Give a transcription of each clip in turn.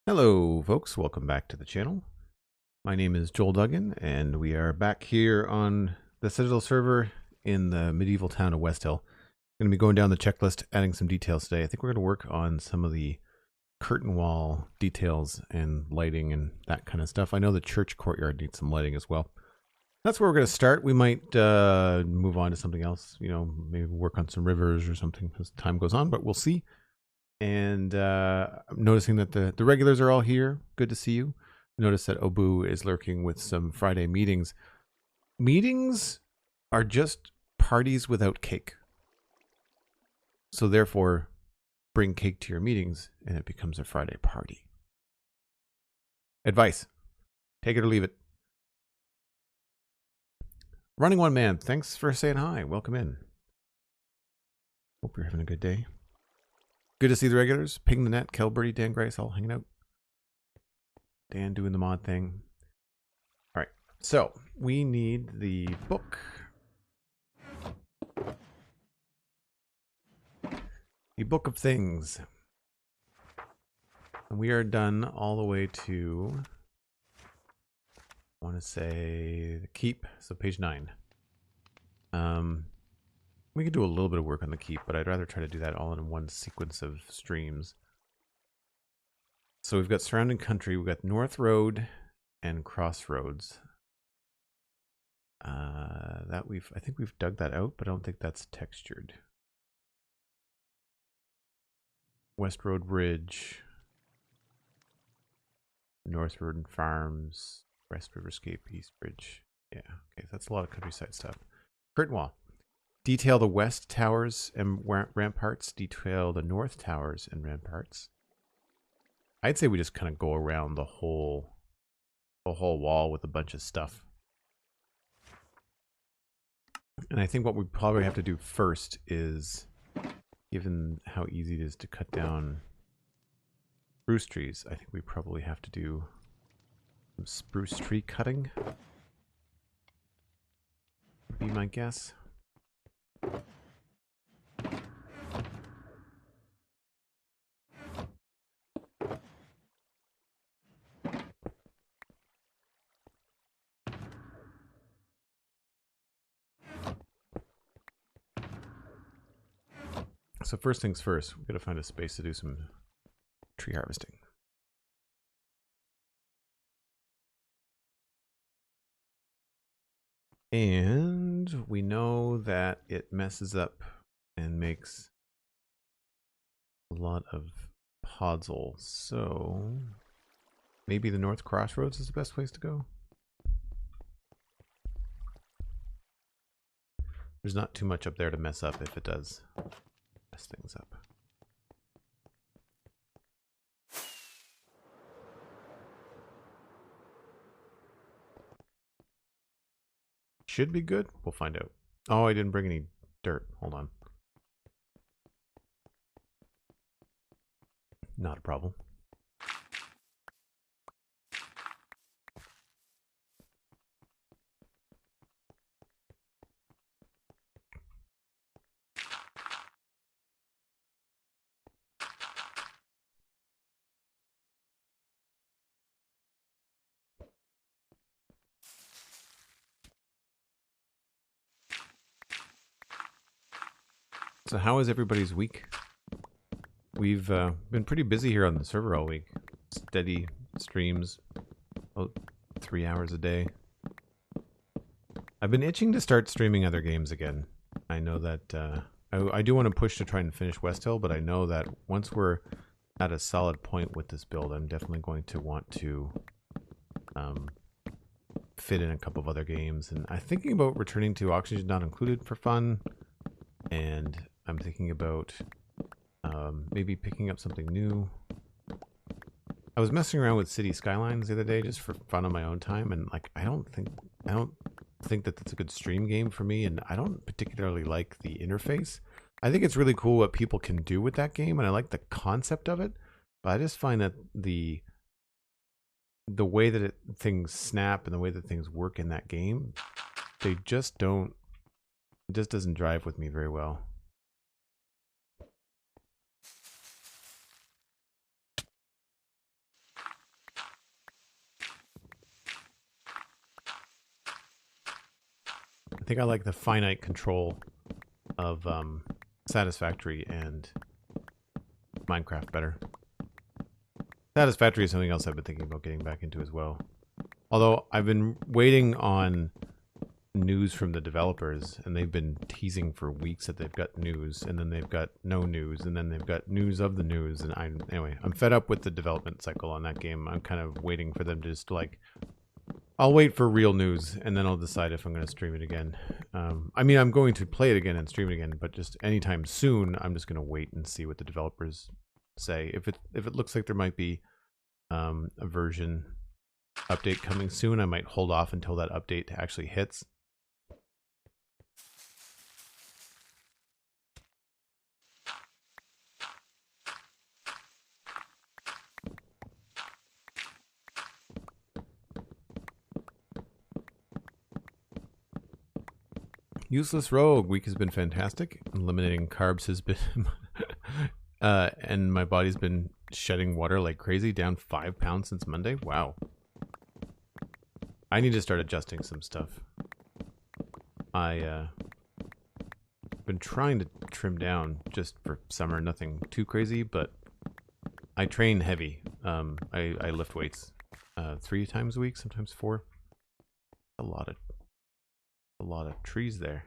Hello folks, welcome back to the channel. My name is Joel Duggan and we are back here on the Citadel server in the medieval town of West Hill. Going to be going down the checklist, adding some details today. I think we're going to work on some of the curtain wall details and lighting and that kind of stuff. I know the church courtyard needs some lighting as well. That's where we're going to start. We might move on to something else, you know, maybe work on some rivers or something as time goes on, but we'll see. And I'm noticing that the regulars are all here. Good to see you. Notice that Obu is lurking with some Friday meetings. Meetings are just parties without cake. So therefore, bring cake to your meetings and it becomes a Friday party. Advice. Take it or leave it. Running One Man, thanks for saying hi. Welcome in. Hope you're having a good day. Good to see the regulars. Ping the Net, Kelberty, Dan Grace, all hanging out. Dan doing the mod thing. All right, so we need the book. The Book of Things. And we are done all the way to, I want to say, the keep, so page 9. We could do a little bit of work on the keep, but I'd rather try to do that all in one sequence of streams. So we've got surrounding country, we've got North Road and Crossroads. I think we've dug that out, but I don't think that's textured. West Road Bridge, North Road and Farms, West Riverscape, East Bridge. Yeah, okay, that's a lot of countryside stuff. Curtain wall. Detail the west towers and ramparts. Detail the north towers and ramparts. I'd say we just kind of go around the whole wall with a bunch of stuff. And I think what we probably have to do first is, given how easy it is to cut down spruce trees, I think we probably have to do some spruce tree cutting. Would be my guess. So first things first, we've got to find a space to do some tree harvesting. And we know that it messes up and makes a lot of podzol. So maybe the North Crossroads is the best place to go. There's not too much up there to mess up if it does mess things up. Should be good. We'll find out. Oh, I didn't bring any dirt. Hold on. Not a problem. So how is everybody's week? We've been pretty busy here on the server all week. Steady streams, about 3 hours a day. I've been itching to start streaming other games again. I know that I do want to push to try and finish West Hill, but I know that once we're at a solid point with this build, I'm definitely going to want to fit in a couple of other games. And I'm thinking about returning to Oxygen Not Included for fun, and I'm thinking about maybe picking up something new. I was messing around with City Skylines the other day just for fun on my own time, and like I don't think that that's a good stream game for me, and I don't particularly like the interface. I think it's really cool what people can do with that game, and I like the concept of it, but I just find that the way that things snap and the way that things work in that game, they just don't, it just doesn't drive with me very well. I think I like the finite control of Satisfactory and Minecraft better. Satisfactory is something else I've been thinking about getting back into as well. Although I've been waiting on news from the developers, and they've been teasing for weeks that they've got news, and then they've got no news, and then they've got news of the news, and anyway, I'm fed up with the development cycle on that game. I'm kind of waiting for them to just like, I'll wait for real news, and then I'll decide if I'm going to stream it again. I mean, I'm going to play it again and stream it again, but just anytime soon, I'm just going to wait and see what the developers say. If it looks like there might be a version update coming soon, I might hold off until that update actually hits. Useless Rogue week has been fantastic. Eliminating carbs has been and my body's been shedding water like crazy, down 5 pounds since Monday. Wow. I need to start adjusting some stuff. I been trying to trim down just for summer, nothing too crazy, but I train heavy. I lift weights 3 times a week, sometimes 4. A lot of trees there.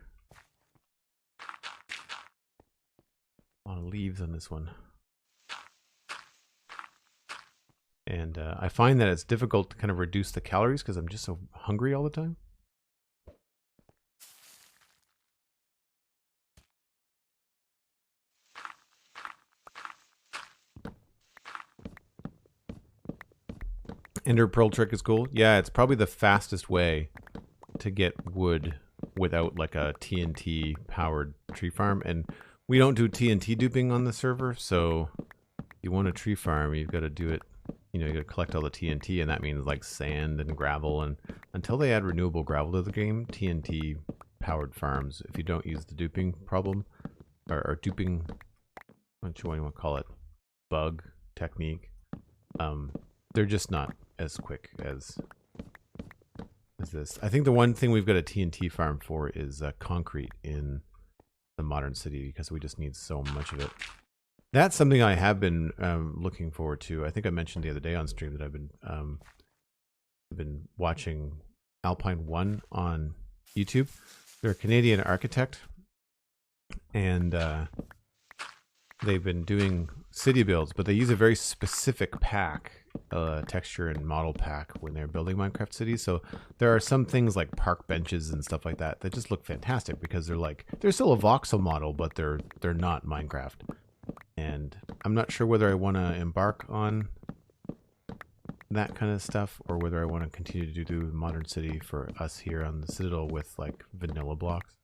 A lot of leaves on this one. And I find that it's difficult to kind of reduce the calories because I'm just so hungry all the time. Ender Pearl trick is cool. Yeah, it's probably the fastest way to get wood without like a TNT powered tree farm. And we don't do TNT duping on the server, so if you want a tree farm, you've got to do it, you know, you got to collect all the TNT, and that means like sand and gravel. And until they add renewable gravel to the game, TNT powered farms, if you don't use the duping problem, or duping, what you want to call it, bug technique, they're just not as quick as this. I think the one thing we've got a TNT farm for is concrete in the modern city, because we just need so much of it. That's something I have been looking forward to. I think I mentioned the other day on stream that I've been watching Alpine One on YouTube. They're a Canadian architect, and they've been doing city builds, but they use a very specific pack, texture and model pack, when they're building Minecraft cities. So there are some things like park benches and stuff like that that just look fantastic because they're still a voxel model, but they're not Minecraft. And I'm not sure whether I want to embark on that kind of stuff or whether I want to continue to do modern city for us here on the Citadel with like vanilla blocks.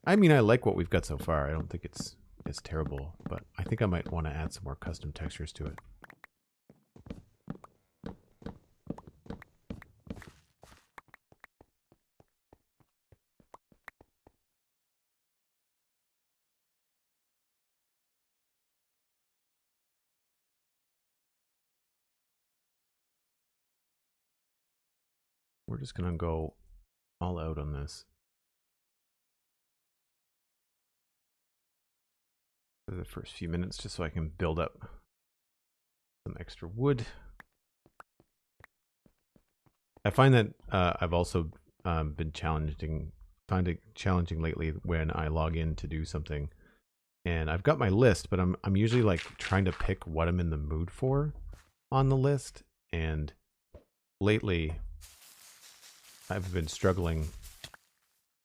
I mean, I like what we've got so far. I don't think it's terrible, but I think I might want to add some more custom textures to it. We're just going to go all out on this for the first few minutes, just so I can build up some extra wood. I find that I've also been find it challenging lately when I log in to do something, and I've got my list, but I'm usually like trying to pick what I'm in the mood for on the list, and lately I've been struggling.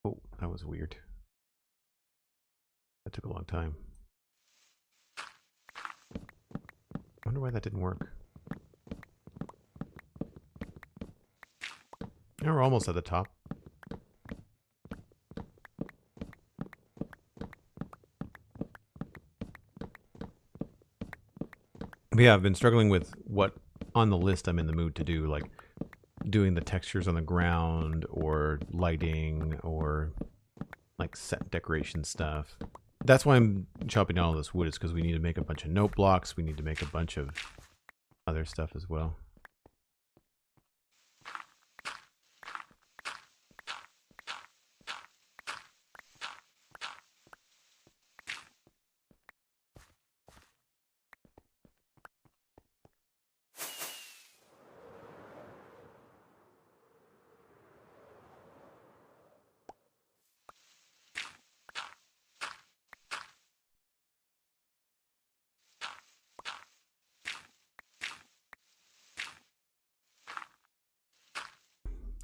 Oh, that was weird. That took a long time. I wonder why that didn't work. Now we're almost at the top. But yeah, I've been struggling with what on the list I'm in the mood to do, like doing the textures on the ground or lighting or like set decoration stuff. That's why I'm chopping down all this wood, is because we need to make a bunch of note blocks. We need to make a bunch of other stuff as well.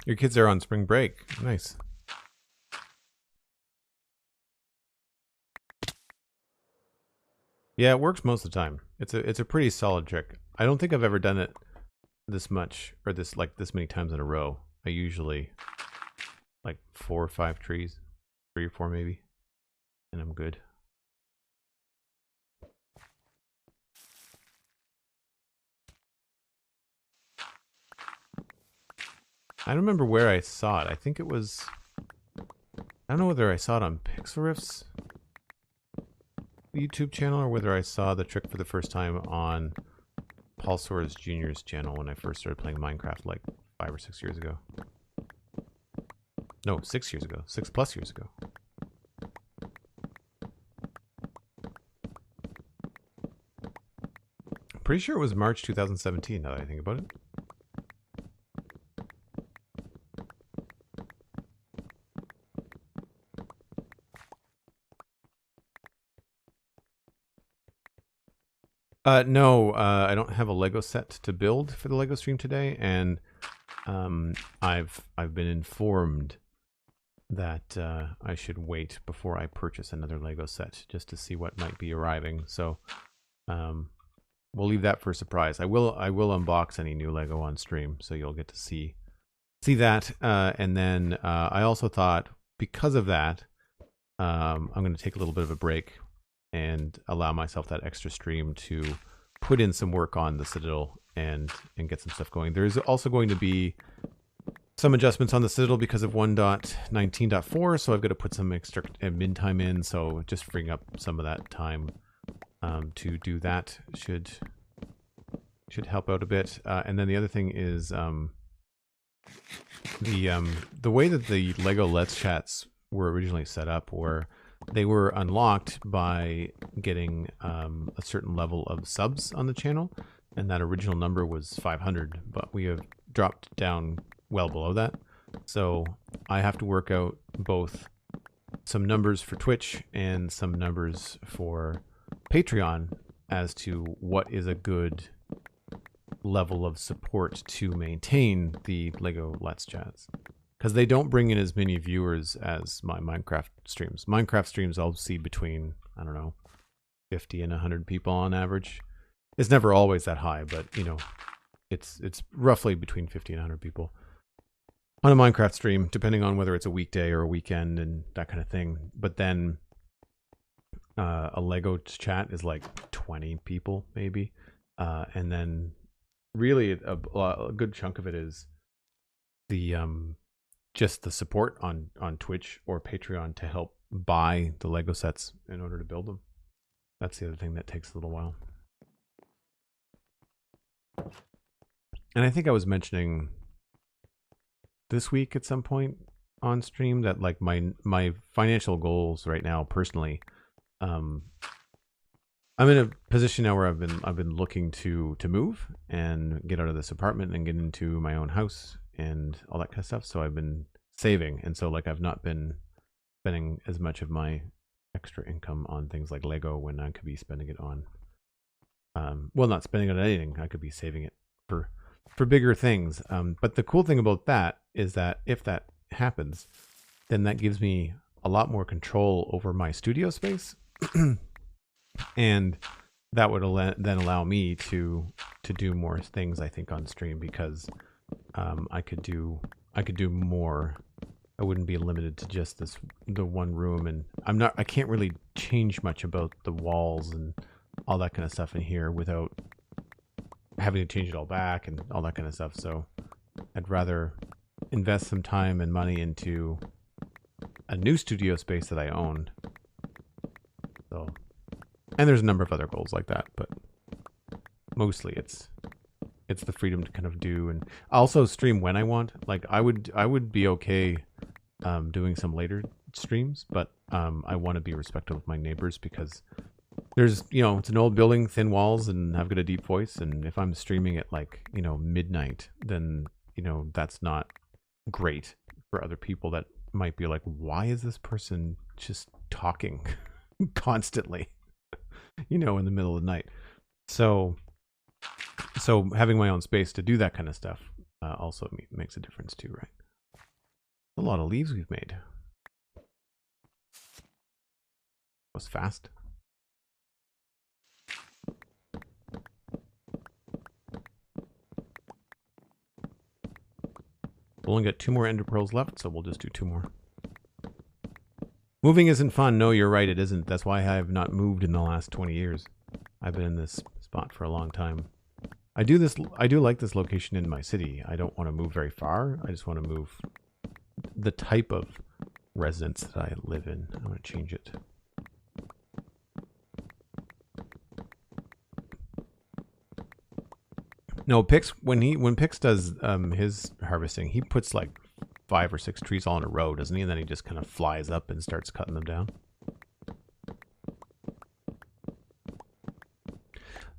Your kids are on spring break. Nice. Yeah, it works most of the time. It's a pretty solid trick. I don't think I've ever done it this much or this many times in a row. I usually like 4 or 5 trees, 3 or 4 maybe, and I'm good. I don't remember where I saw it. I think it was, I don't know whether I saw it on Pixelriff's YouTube channel or whether I saw the trick for the first time on Paulsaurus Jr.'s channel when I first started playing Minecraft like 5 or 6 years ago. No, 6 years ago. 6+ years ago. I'm pretty sure it was March 2017 now that I think about it. No, I don't have a Lego set to build for the Lego stream today, and I've been informed that I should wait before I purchase another Lego set just to see what might be arriving. So we'll leave that for a surprise. I will unbox any new Lego on stream, so you'll get to see that. And then I also thought, because of that, I'm going to take a little bit of a break and allow myself that extra stream to put in some work on the Citadel and get some stuff going. There's also going to be some adjustments on the Citadel because of 1.19.4, so I've got to put some extra admin time in, so just freeing up some of that time to do that should help out a bit. And then the other thing is the way that the Lego Let's Chats were originally set up, where they were unlocked by getting a certain level of subs on the channel, and that original number was 500, but we have dropped down well below that. So I have to work out both some numbers for Twitch and some numbers for Patreon as to what is a good level of support to maintain the Lego Let's Chats. Because they don't bring in as many viewers as my Minecraft streams. Minecraft streams I'll see between, I don't know, 50 and 100 people on average. It's never always that high, but you know, it's roughly between 50 and 100 people on a Minecraft stream, depending on whether it's a weekday or a weekend and that kind of thing. But then a Lego chat is like 20 people maybe, and then really a good chunk of it is the just the support on Twitch or Patreon to help buy the Lego sets in order to build them. That's the other thing that takes a little while. And I think I was mentioning this week at some point on stream that like my financial goals right now personally, I'm in a position now where I've been looking to move and get out of this apartment and get into my own house and all that kind of stuff. So I've been saving, and so like I've not been spending as much of my extra income on things like Lego when I could be spending it on well, not spending it on anything. I could be saving it for bigger things. But the cool thing about that is that if that happens, then that gives me a lot more control over my studio space. And that would then allow me to do more things, I think, on stream, because I could do more. I wouldn't be limited to just the one room, and I can't really change much about the walls and all that kind of stuff in here without having to change it all back and all that kind of stuff. So I'd rather invest some time and money into a new studio space that I own. So, and there's a number of other goals like that, but mostly it's the freedom to kind of do, and also stream when I want. Like I would be okay doing some later streams, but I want to be respectful of my neighbors, because there's, you know, it's an old building, thin walls, and I've got a deep voice, and if I'm streaming at like, you know, midnight, then, you know, that's not great for other people that might be like, why is this person just talking constantly, you know, in the middle of the night? So having my own space to do that kind of stuff also makes a difference too, right? A lot of leaves we've made. Was fast. We'll only got 2 more ender pearls left, so we'll just do 2 more. Moving isn't fun. No, you're right, it isn't. That's why I have not moved in the last 20 years. I've been in this spot for a long time. I do like this location in my city. I don't want to move very far. I just want to move the type of residence that I live in. I want to change it. No, Pix, when Pix does his harvesting, he puts like 5 or 6 trees all in a row, doesn't he? And then he just kind of flies up and starts cutting them down.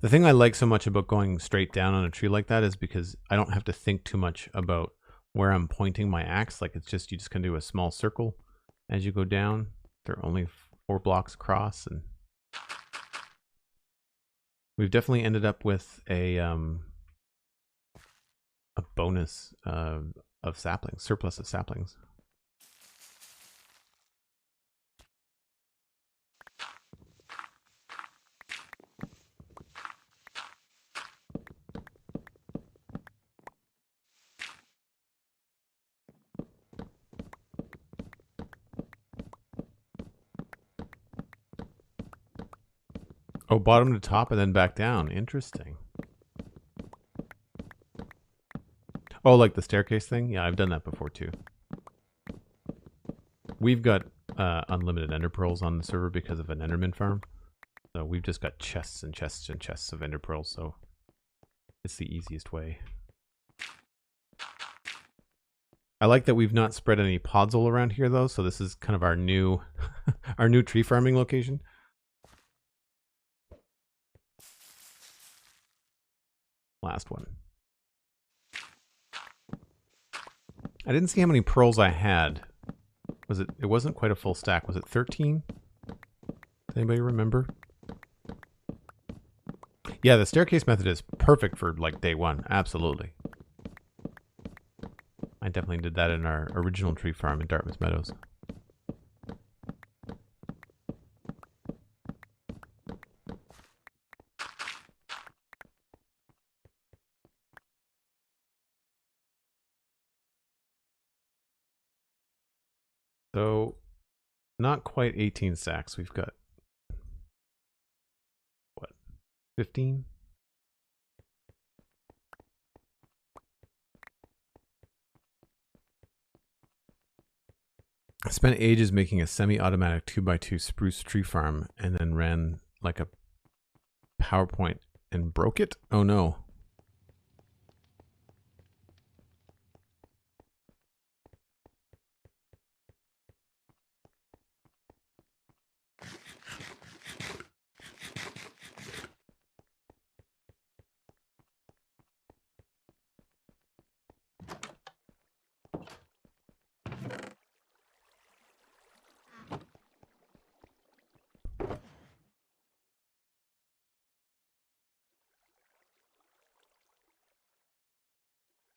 The thing I like so much about going straight down on a tree like that is because I don't have to think too much about where I'm pointing my axe. Like it's just, you just can do a small circle as you go down. They're only 4 blocks across, and we've definitely ended up with a bonus of saplings, surplus of saplings. Oh, bottom to top and then back down. Interesting. Oh, like the staircase thing? Yeah, I've done that before too. We've got unlimited ender pearls on the server because of an enderman farm. So we've just got chests and chests and chests of ender pearls, so it's the easiest way. I like that we've not spread any podzol around here though, so this is kind of our new our new tree farming location. Last one. I didn't see how many pearls I had. Was it? It wasn't quite a full stack. Was it 13? Does anybody remember? Yeah, the staircase method is perfect for like day 1. Absolutely. I definitely did that in our original tree farm in Dartmouth Meadows. So, not quite 18 stacks. We've got, what, 15? I spent ages making a semi-automatic 2x2 spruce tree farm and then ran like a PowerPoint and broke it? Oh no.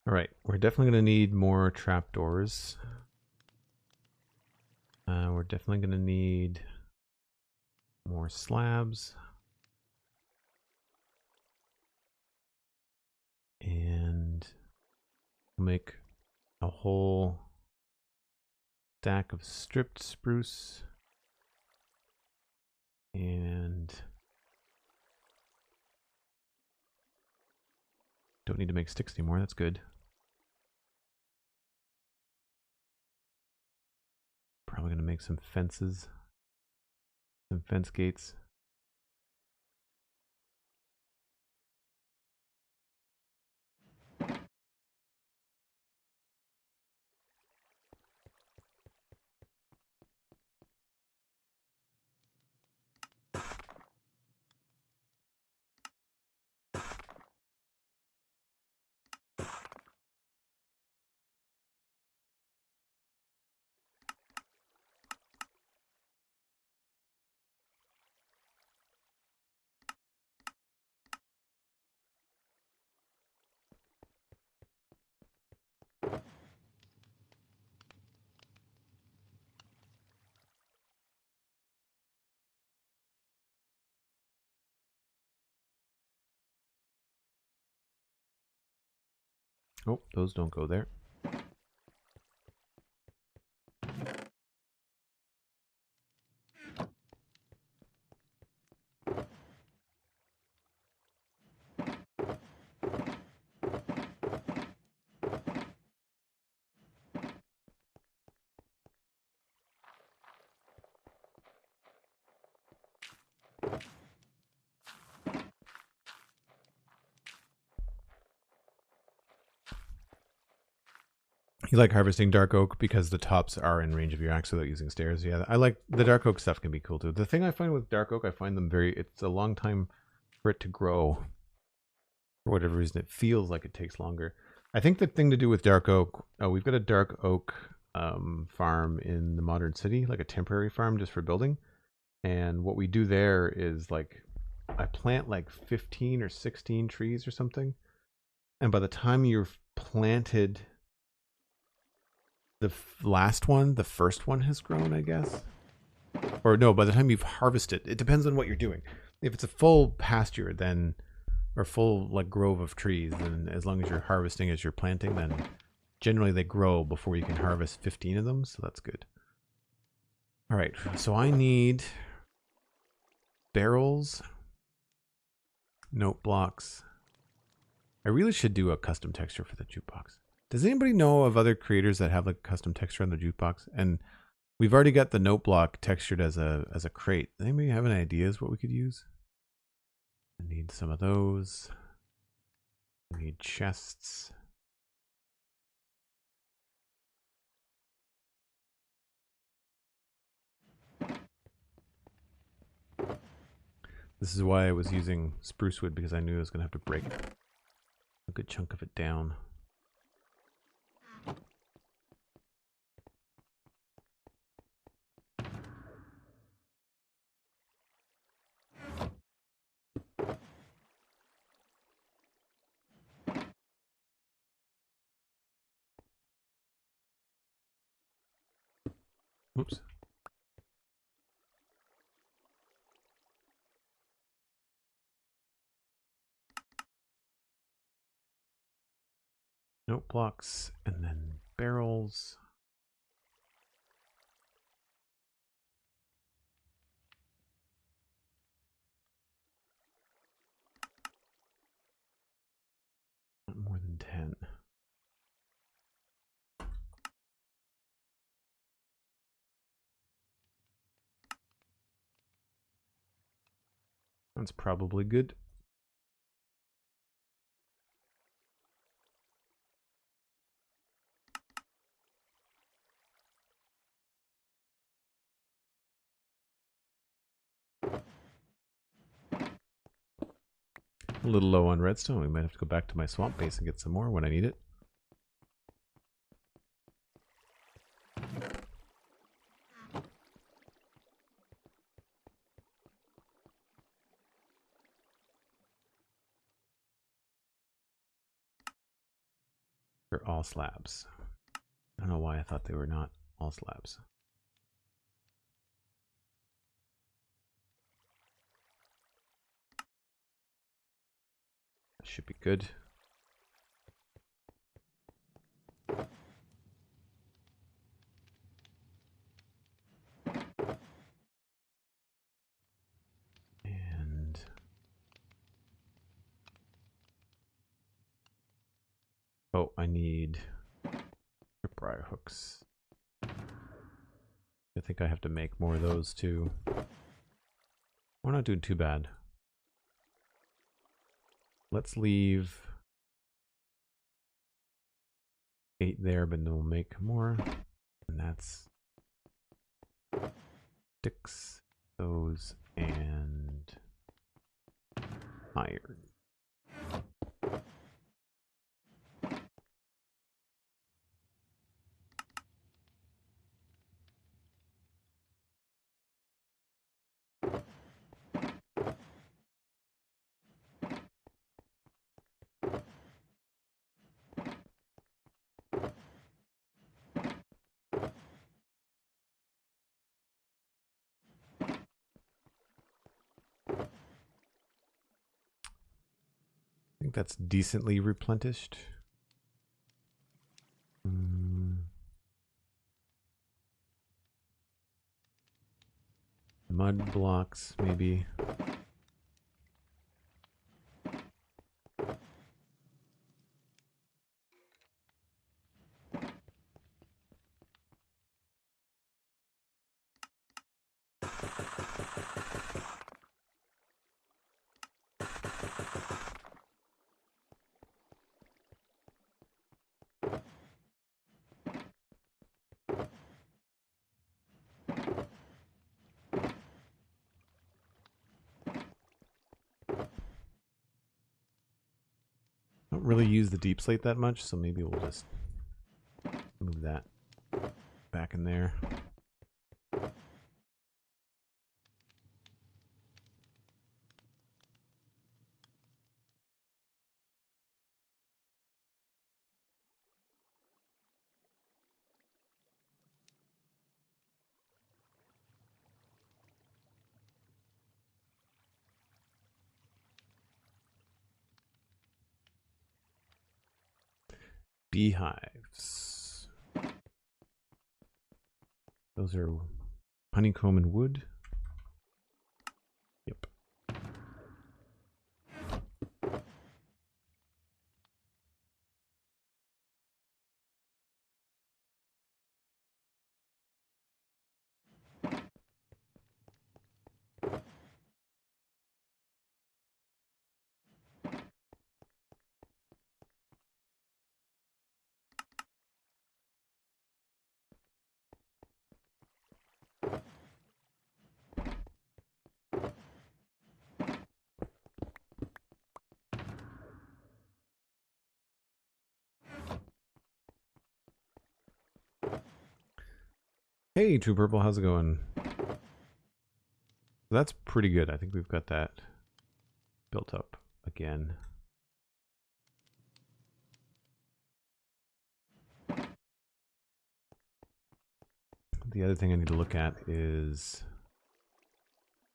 All right, we're definitely going to need more trapdoors. We're definitely going to need more slabs. And we'll make a whole stack of stripped spruce. And don't need to make sticks anymore, that's good. Probably going to make some fences, some fence gates. Oh, those don't go there. You like harvesting dark oak because the tops are in range of your axe without using stairs. Yeah, I like the dark oak stuff can be cool too. The thing I find with dark oak, I find them it's a long time for it to grow. For whatever reason, it feels like it takes longer. I think the thing to do with dark oak, we've got a dark oak farm in the modern city, like a temporary farm just for building. And what we do there is like, I plant like 15 or 16 trees or something. And by the time you've planted the last one, the first one has grown, I guess. Or no, by the time you've harvested, it depends on what you're doing. If it's a full pasture, then, or full like grove of trees, then as long as you're harvesting as you're planting, then generally they grow before you can harvest 15 of them, so that's good. All right, so I need barrels, note blocks. I really should do a custom texture for the jukebox. Does anybody know of other creators that have like custom texture on the jukebox? And we've already got the note block textured as a crate. Does anybody have any ideas what we could use? I need some of those. I need chests. This is why I was using spruce wood, because I knew I was going to have to break a good chunk of it down. Oops. Note blocks and then barrels. Not more than 10. That's probably good. A little low on redstone. We might have to go back to my swamp base and get some more when I need it. They're all slabs. I don't know why I thought they were not all slabs. That should be good. And oh, I need tripwire hooks. I think I have to make more of those too. We're not doing too bad. Let's leave 8 there, but then we'll make more. And that's sticks, those, and iron. I think that's decently replenished. Mud blocks, maybe. Don't really use the deep slate that much, so maybe we'll just move that back in there. Beehives. Those are honeycomb and wood. Yep. Hey, True Purple, how's it going? That's pretty good. I think we've got that built up again. The other thing I need to look at is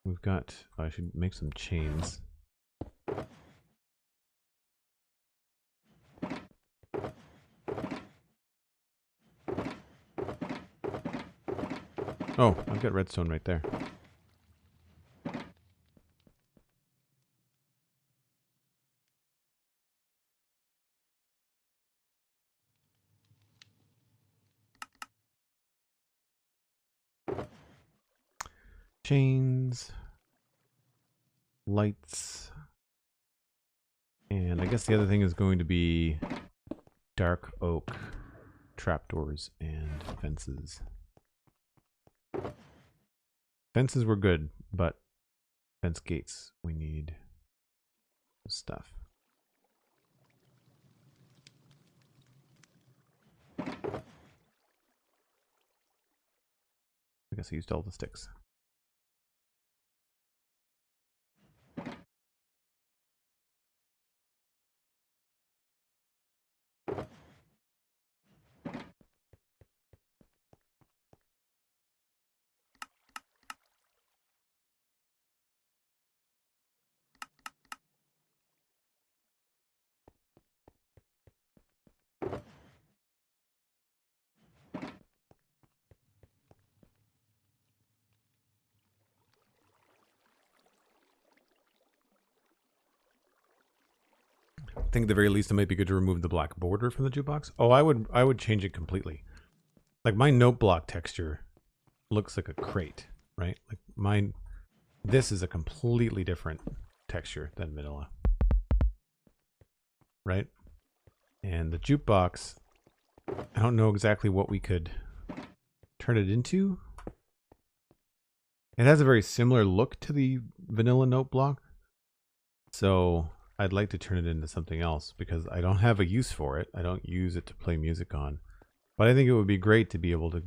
we've got, I should make some chains. Oh, I've got redstone right there. Chains, lights, and I guess the other thing is going to be dark oak trapdoors and fences. Fences were good, but fence gates, we need stuff. I guess I used all the sticks. I think at the very least it might be good to remove the black border from the jukebox. Oh, I would change it completely. Like my note block texture looks like a crate, right? Like mine, this is a completely different texture than vanilla, right? And the jukebox, I don't know exactly what we could turn it into. It has a very similar look to the vanilla note block, so I'd like to turn it into something else because I don't have a use for it. I don't use it to play music on. But I think it would be great to be able to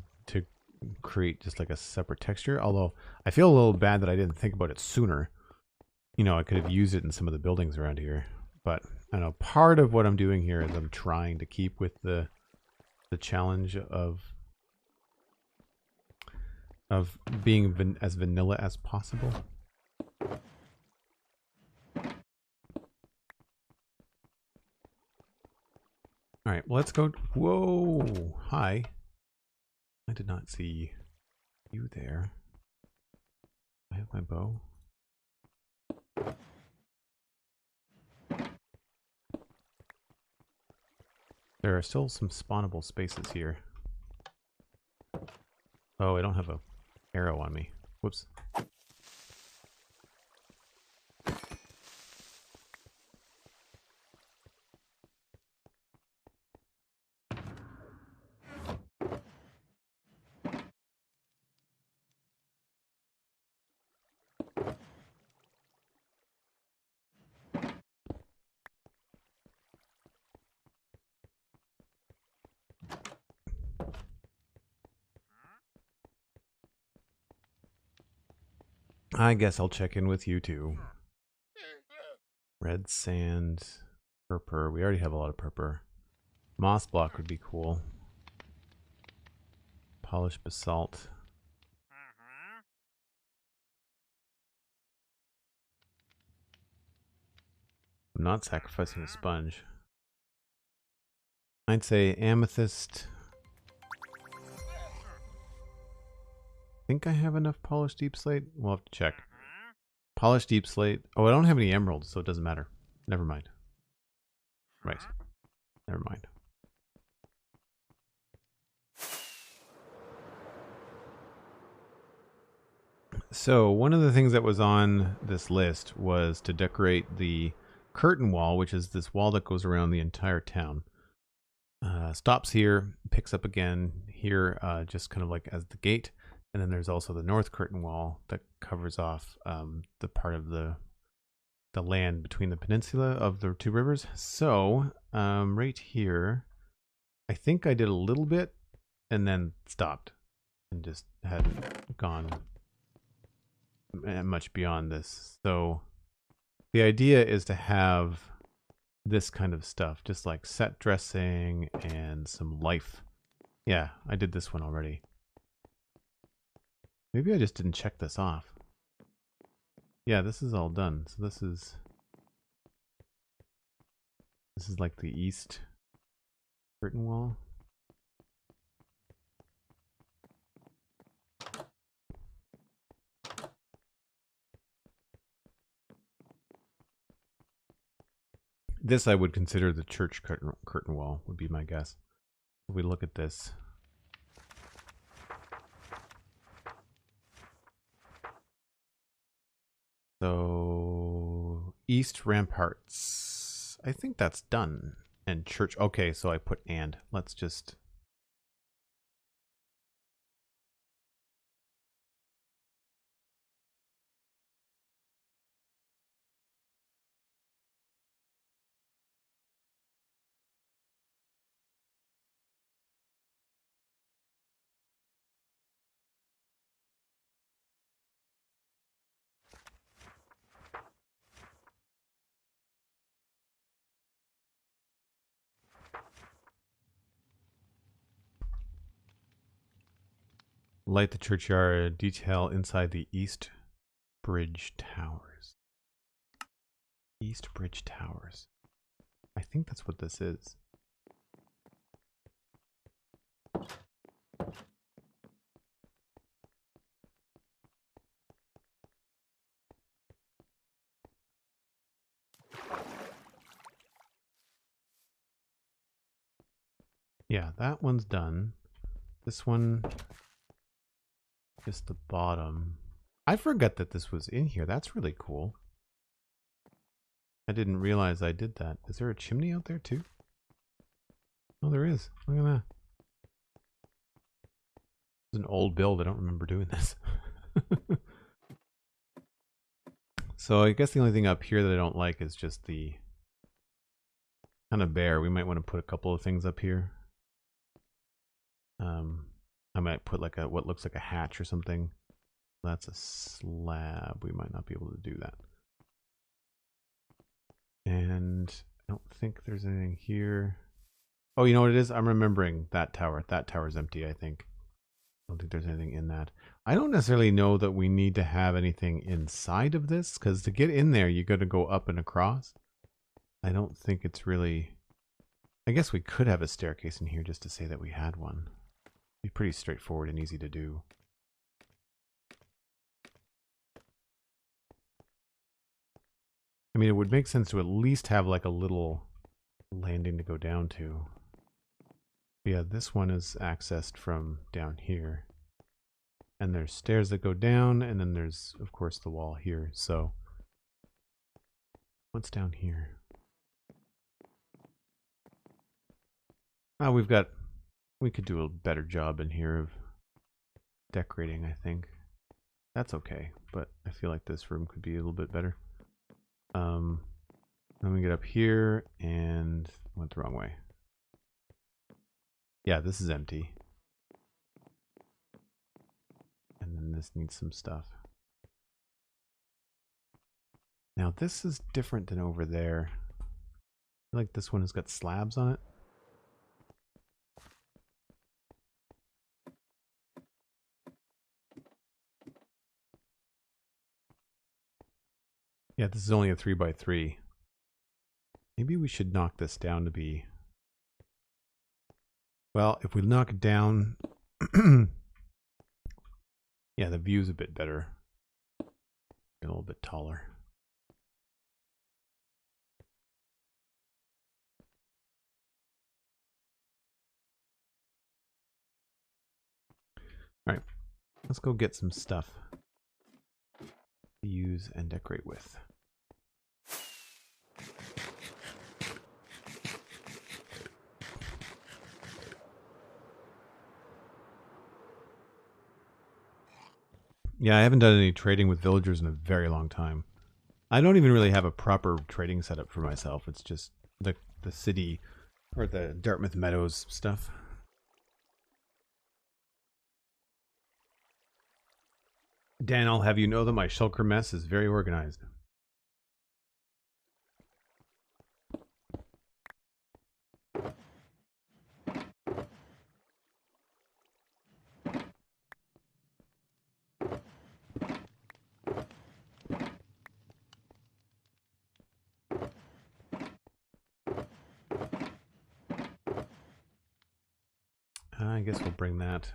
create just like a separate texture. Although I feel a little bad that I didn't think about it sooner. You know, I could have used it in some of the buildings around here. But I know part of what I'm doing here is I'm trying to keep with the challenge of being as vanilla as possible. All right, well, let's go. Whoa, hi. I did not see you there. I have my bow. There are still some spawnable spaces here. Oh, I don't have a arrow on me. Whoops. I guess I'll check in with you too. Red sand, purpur. We already have a lot of purpur. Moss block would be cool. Polished basalt. I'm not sacrificing a sponge. I'd say amethyst. Think I have enough polished deep slate? We'll have to check. Polished deep slate. Oh, I don't have any emeralds, so it doesn't matter. Never mind. Right. Never mind. So one of the things that was on this list was to decorate the curtain wall, which is this wall that goes around the entire town. Stops here, picks up again here, just kind of like as the gate. And then there's also the north curtain wall that covers off the part of the land between the peninsula of the two rivers. So right here, I think I did a little bit and then stopped and just hadn't gone much beyond this. So the idea is to have this kind of stuff, just like set dressing and some life. Yeah, I did this one already. Maybe I just didn't check this off. Yeah, this is all done. So this is like the east curtain wall. This I would consider the church curtain wall, would be my guess. If we look at this. So, east ramparts. I think that's done. And church. Okay, so I put and. Let's just... light the churchyard, detail inside the East Bridge Towers. East Bridge Towers. I think that's what this is. Yeah, that one's done. This one, just the bottom. I forgot that this was in here. That's really cool. I didn't realize I did that. Is there a chimney out there too? Oh, there is. Look at that. It's an old build. I don't remember doing this. So I guess the only thing up here that I don't like is just the kind of bare. We might want to put a couple of things up here. I might put like a what looks like a hatch or something. That's a slab. We might not be able to do that. And I don't think there's anything here. Oh, you know what it is? I'm remembering that tower. That tower's empty, I think. I don't think there's anything in that. I don't necessarily know that we need to have anything inside of this, because to get in there, you got to go up and across. I don't think it's really I guess we could have a staircase in here just to say that we had one. Be pretty straightforward and easy to do. I mean, it would make sense to at least have like a little landing to go down to. But yeah, this one is accessed from down here. And there's stairs that go down, and then there's, of course, the wall here. So, what's down here? Oh, we could do a better job in here of decorating, I think. That's okay, but I feel like this room could be a little bit better. Then we get up here and went the wrong way. Yeah, this is empty. And then this needs some stuff. Now this is different than over there. I feel like this one has got slabs on it. Yeah, this is only a 3x3. Maybe we should knock this down to be... Well, if we knock it down... yeah, the view's a bit better. A little bit taller. Alright, let's go get some stuff to use and decorate with. Yeah, I haven't done any trading with villagers in a very long time. I don't even really have a proper trading setup for myself. It's just the city or the Dartmouth Meadows stuff. Dan, I'll have you know that my shulker mess is very organized. I guess we'll bring that.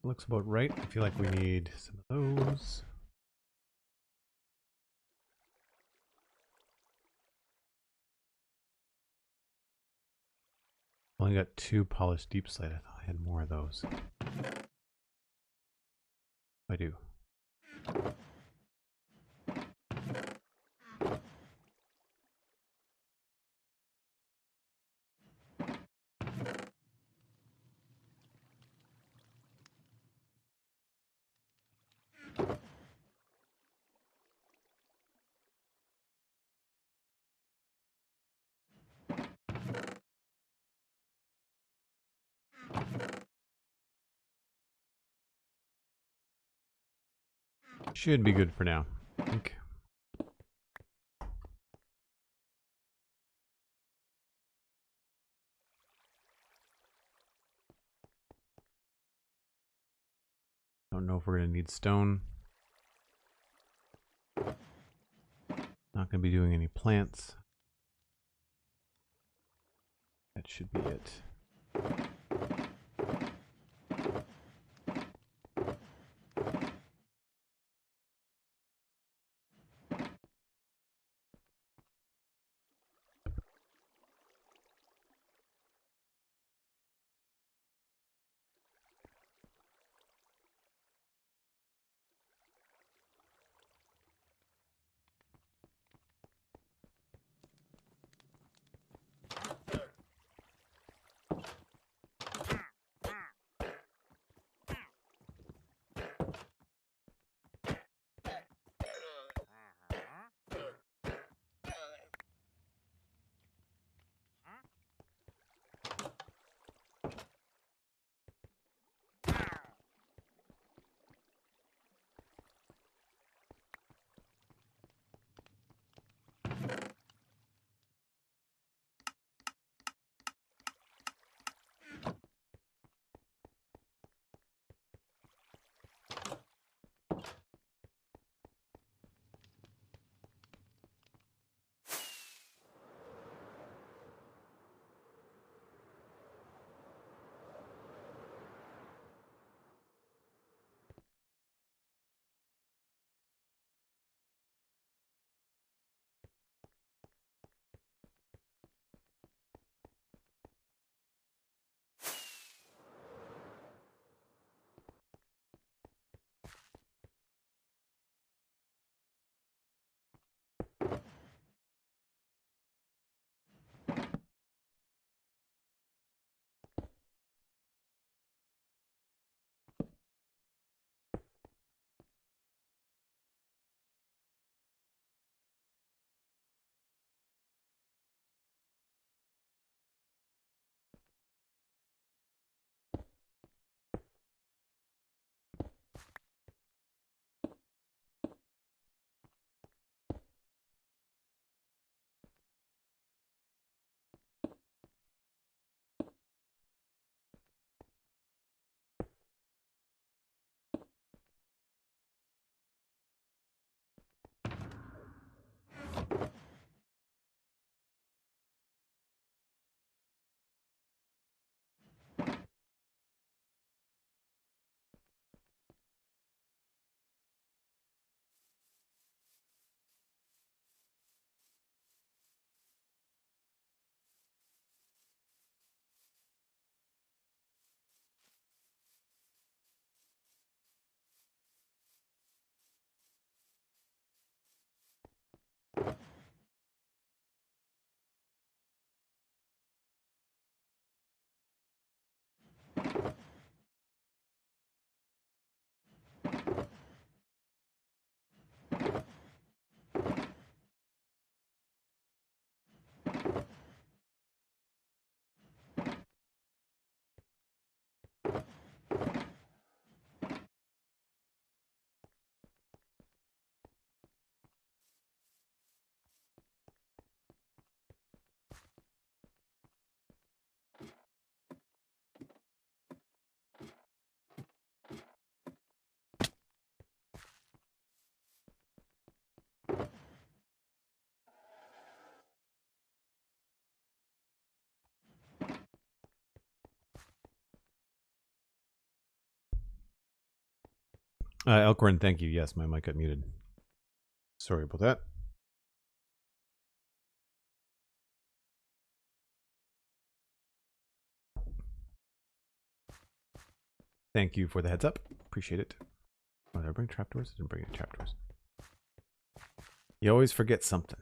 Looks about right. I feel like we need some of those. Only got 2 polished deep slate. I thought I had more of those. I do. Should be good for now, I think. Don't know if we're going to need stone. Not going to be doing any plants. That should be it. Elcorin, thank you. Yes, my mic got muted. Sorry about that. Thank you for the heads up. Appreciate it. Oh, did I bring trapdoors? I didn't bring any trapdoors. You always forget something.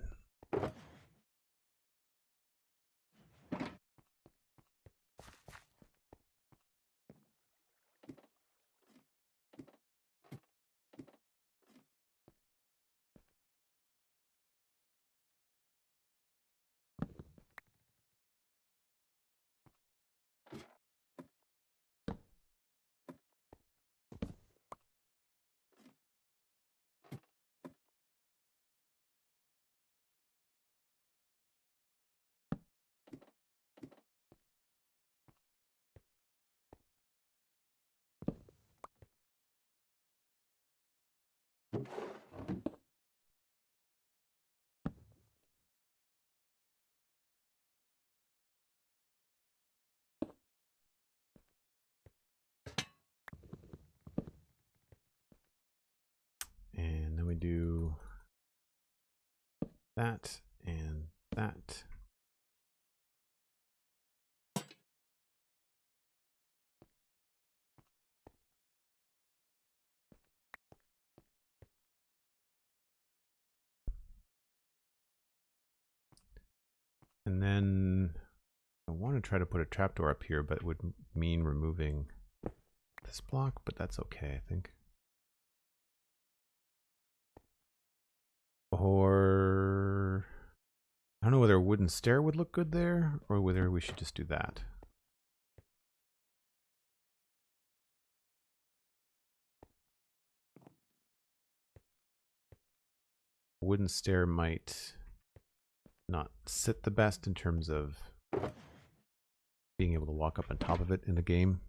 And then we do that and that. And then I want to try to put a trapdoor up here, but it would mean removing this block, but that's okay, I think. Or I don't know whether a wooden stair would look good there, or whether we should just do that. A wooden stair might not sit the best in terms of being able to walk up on top of it in a game.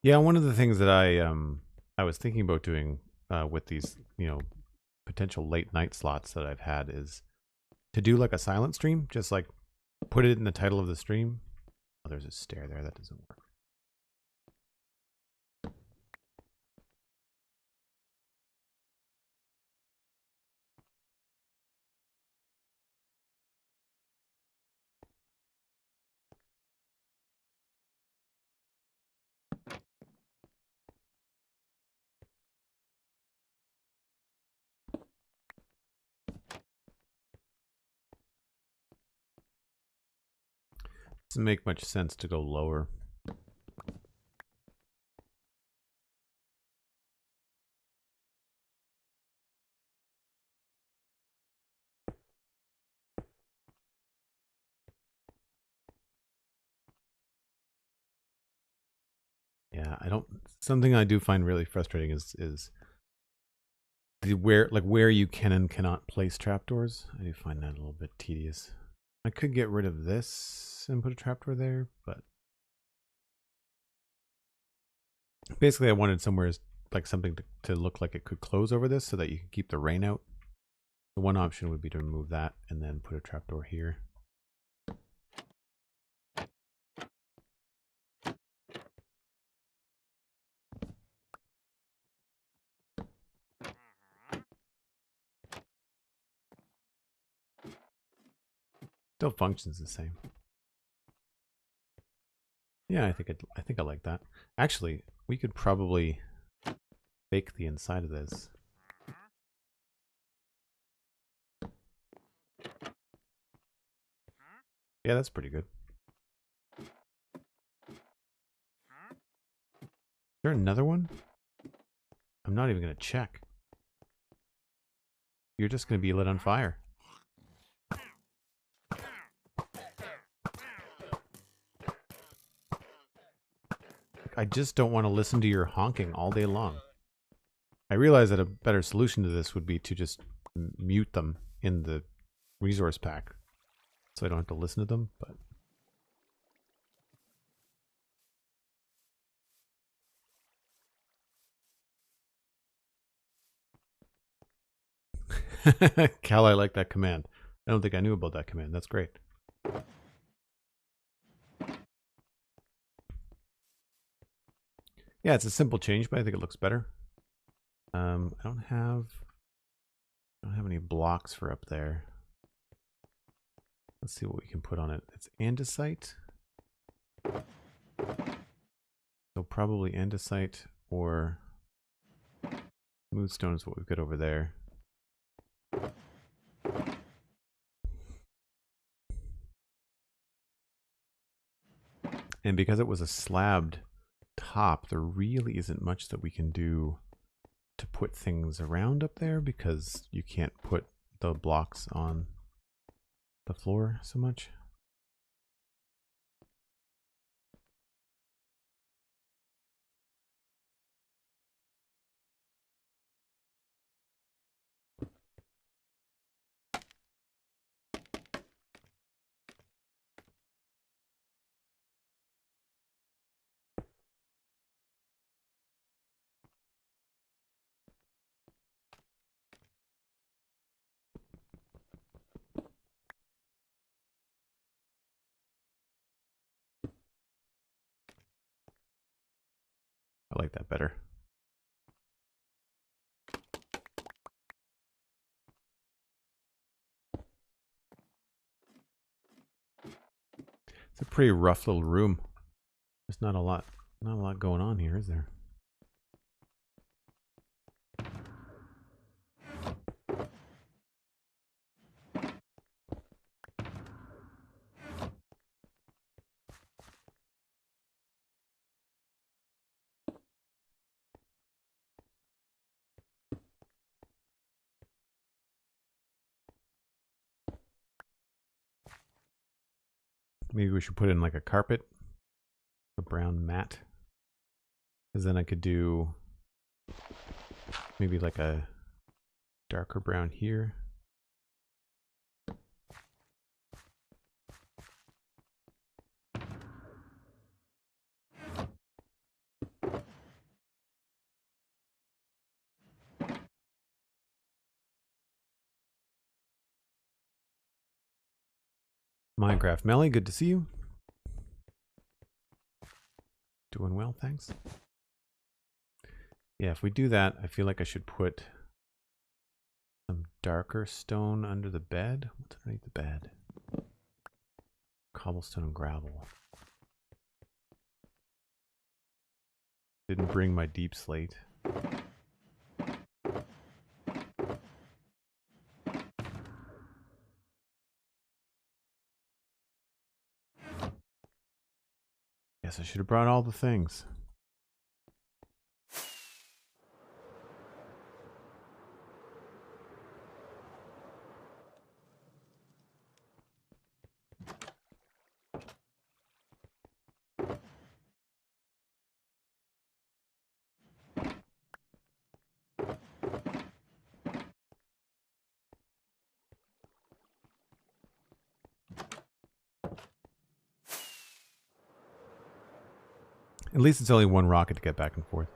Yeah, one of the things that I was thinking about doing with these, you know, potential late night slots that I've had is to do like a silent stream, just like put it in the title of the stream. Oh, there's a stair there, that doesn't work. Doesn't make much sense to go lower. Yeah, I don't. Something I do find really frustrating is the where you can and cannot place trapdoors. I do find that a little bit tedious. I could get rid of this and put a trapdoor there, but basically I wanted somewhere like something to look like it could close over this so that you can keep the rain out. The one option would be to remove that and then put a trapdoor here. Still functions the same. Yeah, I think I like that. Actually, we could probably bake the inside of this. Yeah, that's pretty good. Is there another one? I'm not even going to check. You're just going to be lit on fire. I just don't want to listen to your honking all day long. I realize that a better solution to this would be to just mute them in the resource pack so I don't have to listen to them, but Cal, I like that command. I don't think I knew about that command. That's great. Yeah, it's a simple change, but I think it looks better. I don't have any blocks for up there. Let's see what we can put on it. It's andesite. So probably andesite or smooth stone is what we've got over there. And because it was a slabbed top, there really isn't much that we can do to put things around up there because you can't put the blocks on the floor so much. I like that better. It's a pretty rough little room. There's not a lot going on here, is there? Maybe we should put in like a carpet, a brown mat. Because then I could do maybe like a darker brown here. Minecraft Melly, good to see you. Doing well, thanks. Yeah, if we do that, I feel like I should put some darker stone under the bed. What's underneath the bed? Cobblestone and gravel. Didn't bring my deep slate. Guess I should have brought all the things. At least it's only one rocket to get back and forth.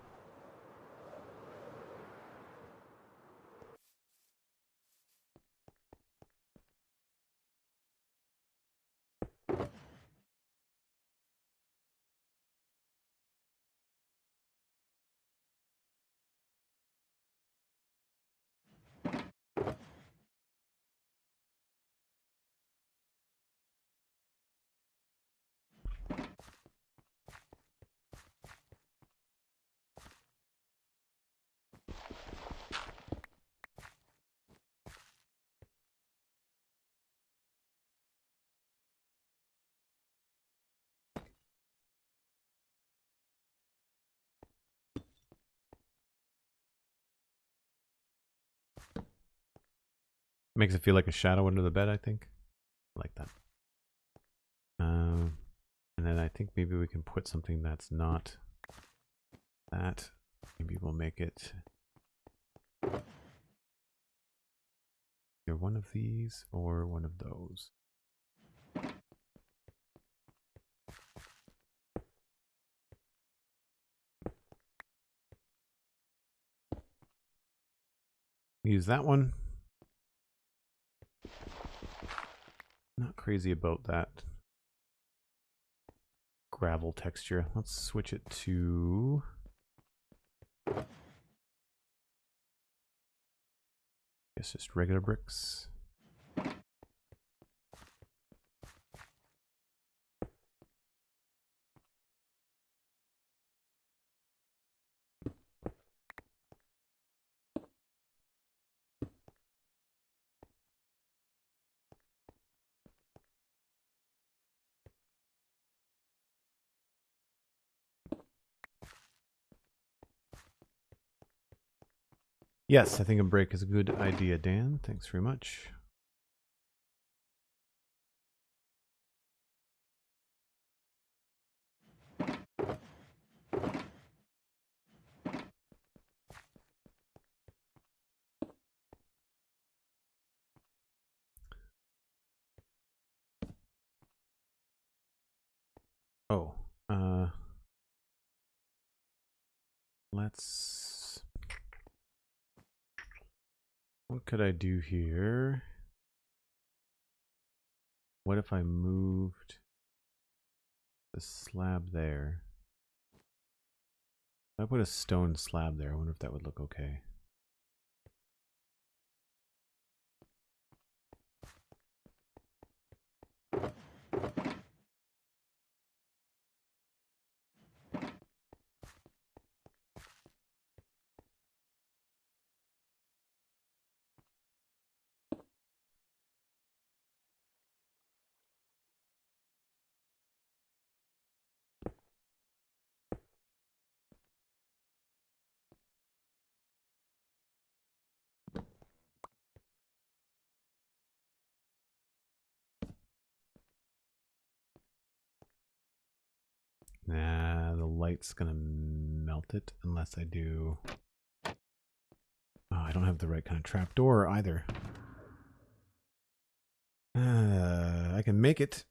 Makes it feel like a shadow under the bed, I think. I like that. And then I think maybe we can put something that's not that. Maybe we'll make it either one of these or one of those. Use that one. Not crazy about that gravel texture. Let's switch it to Guess just regular bricks. Yes, I think a break is a good idea, Dan. Thanks very much. Oh, let's... What could I do here? What if I moved the slab there? If I put a stone slab there, I wonder if that would look okay. Nah, the light's gonna melt it unless I do... Oh, I don't have the right kind of trapdoor either. I can make it.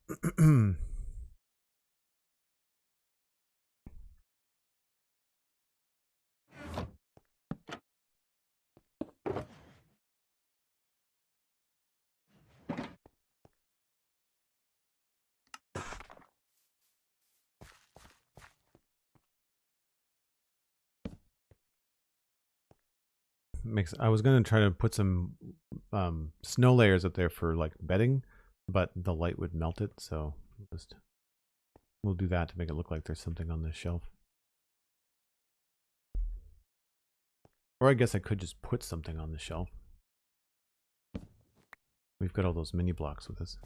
I was gonna try to put some snow layers up there for like bedding, but the light would melt it, so we'll do that to make it look like there's something on this shelf. Or I guess I could just put something on the shelf. We've got all those mini blocks with us.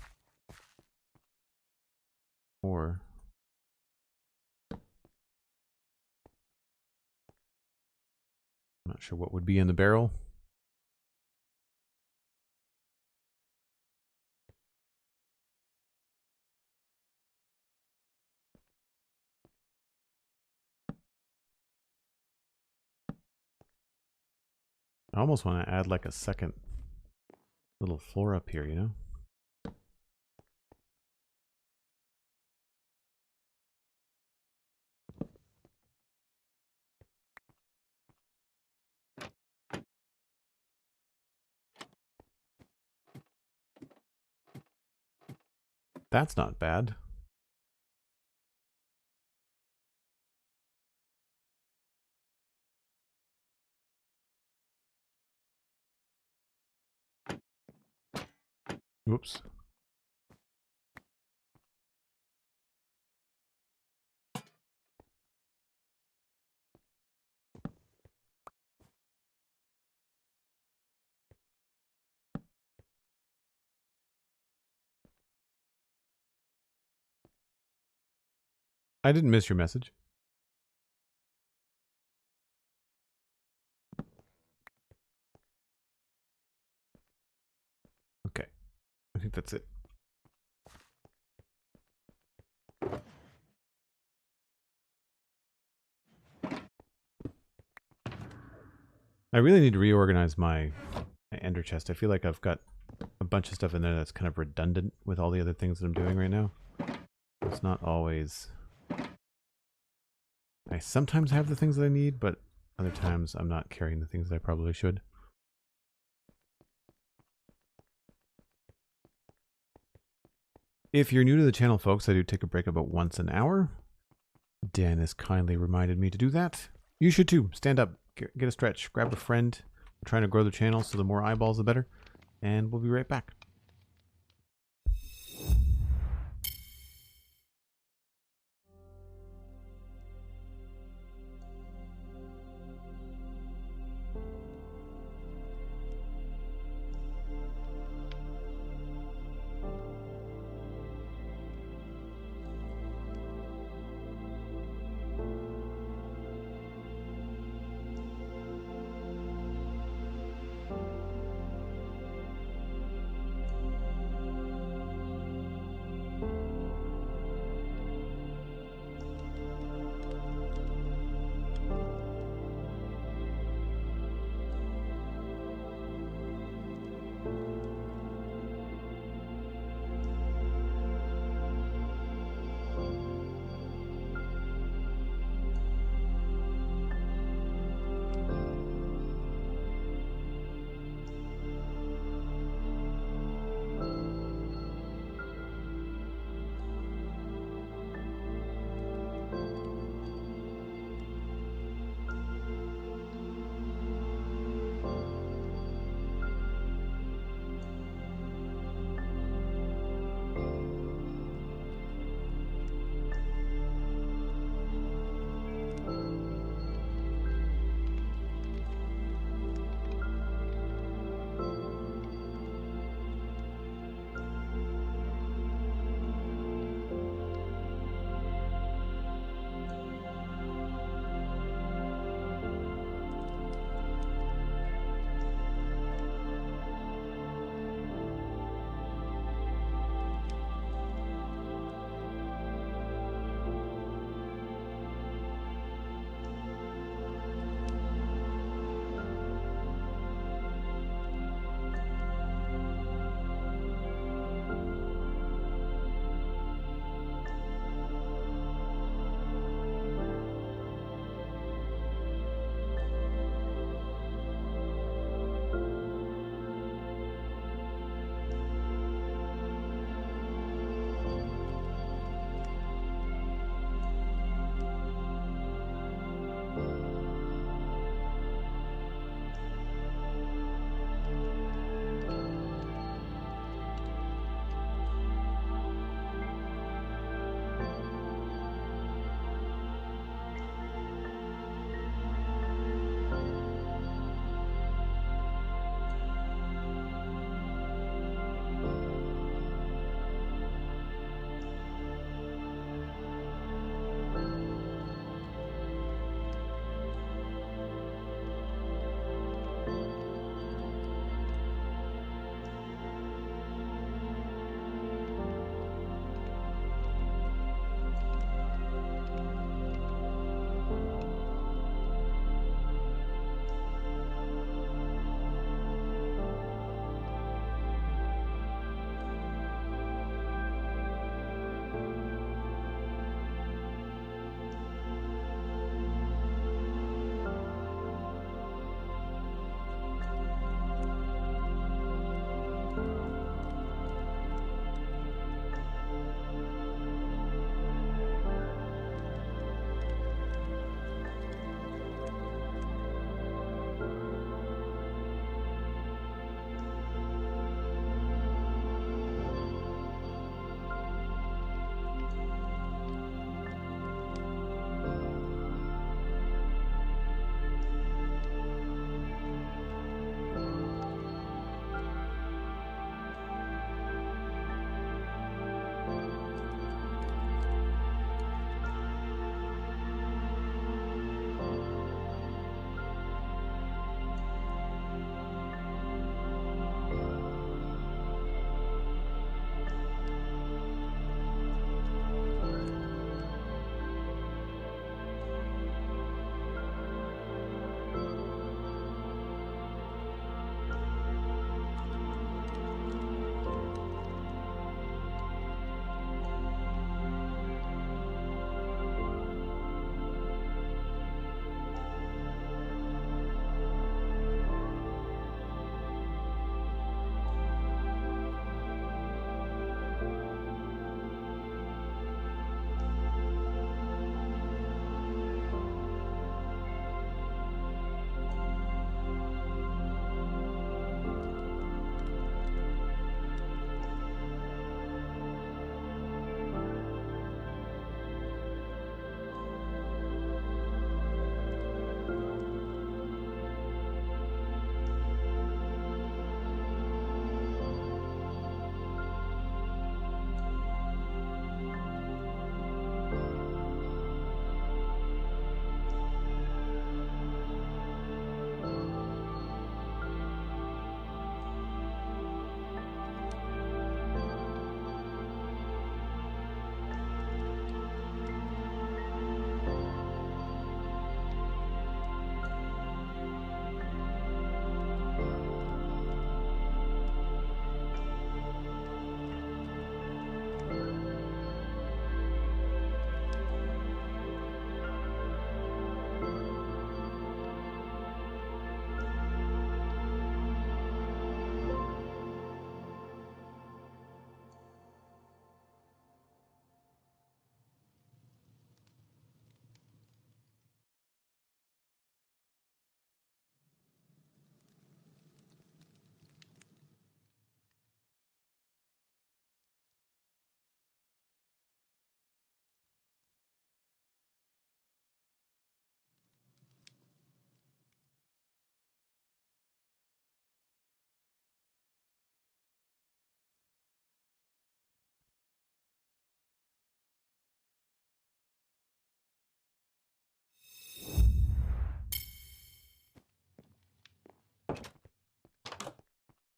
Or I'm not sure what would be in the barrel. I almost want to add like a second little floor up here, you know? That's not bad. Whoops. I didn't miss your message. Okay. I think that's it. I really need to reorganize my ender chest. I feel like I've got a bunch of stuff in there that's kind of redundant with all the other things that I'm doing right now. It's not always... I sometimes have the things that I need, but other times I'm not carrying the things that I probably should. If you're new to the channel, folks, I do take a break about once an hour. Dan has kindly reminded me to do that. You should too. Stand up. get a stretch, grab a friend. We're trying to grow the channel, so the more eyeballs, the better. And we'll be right back.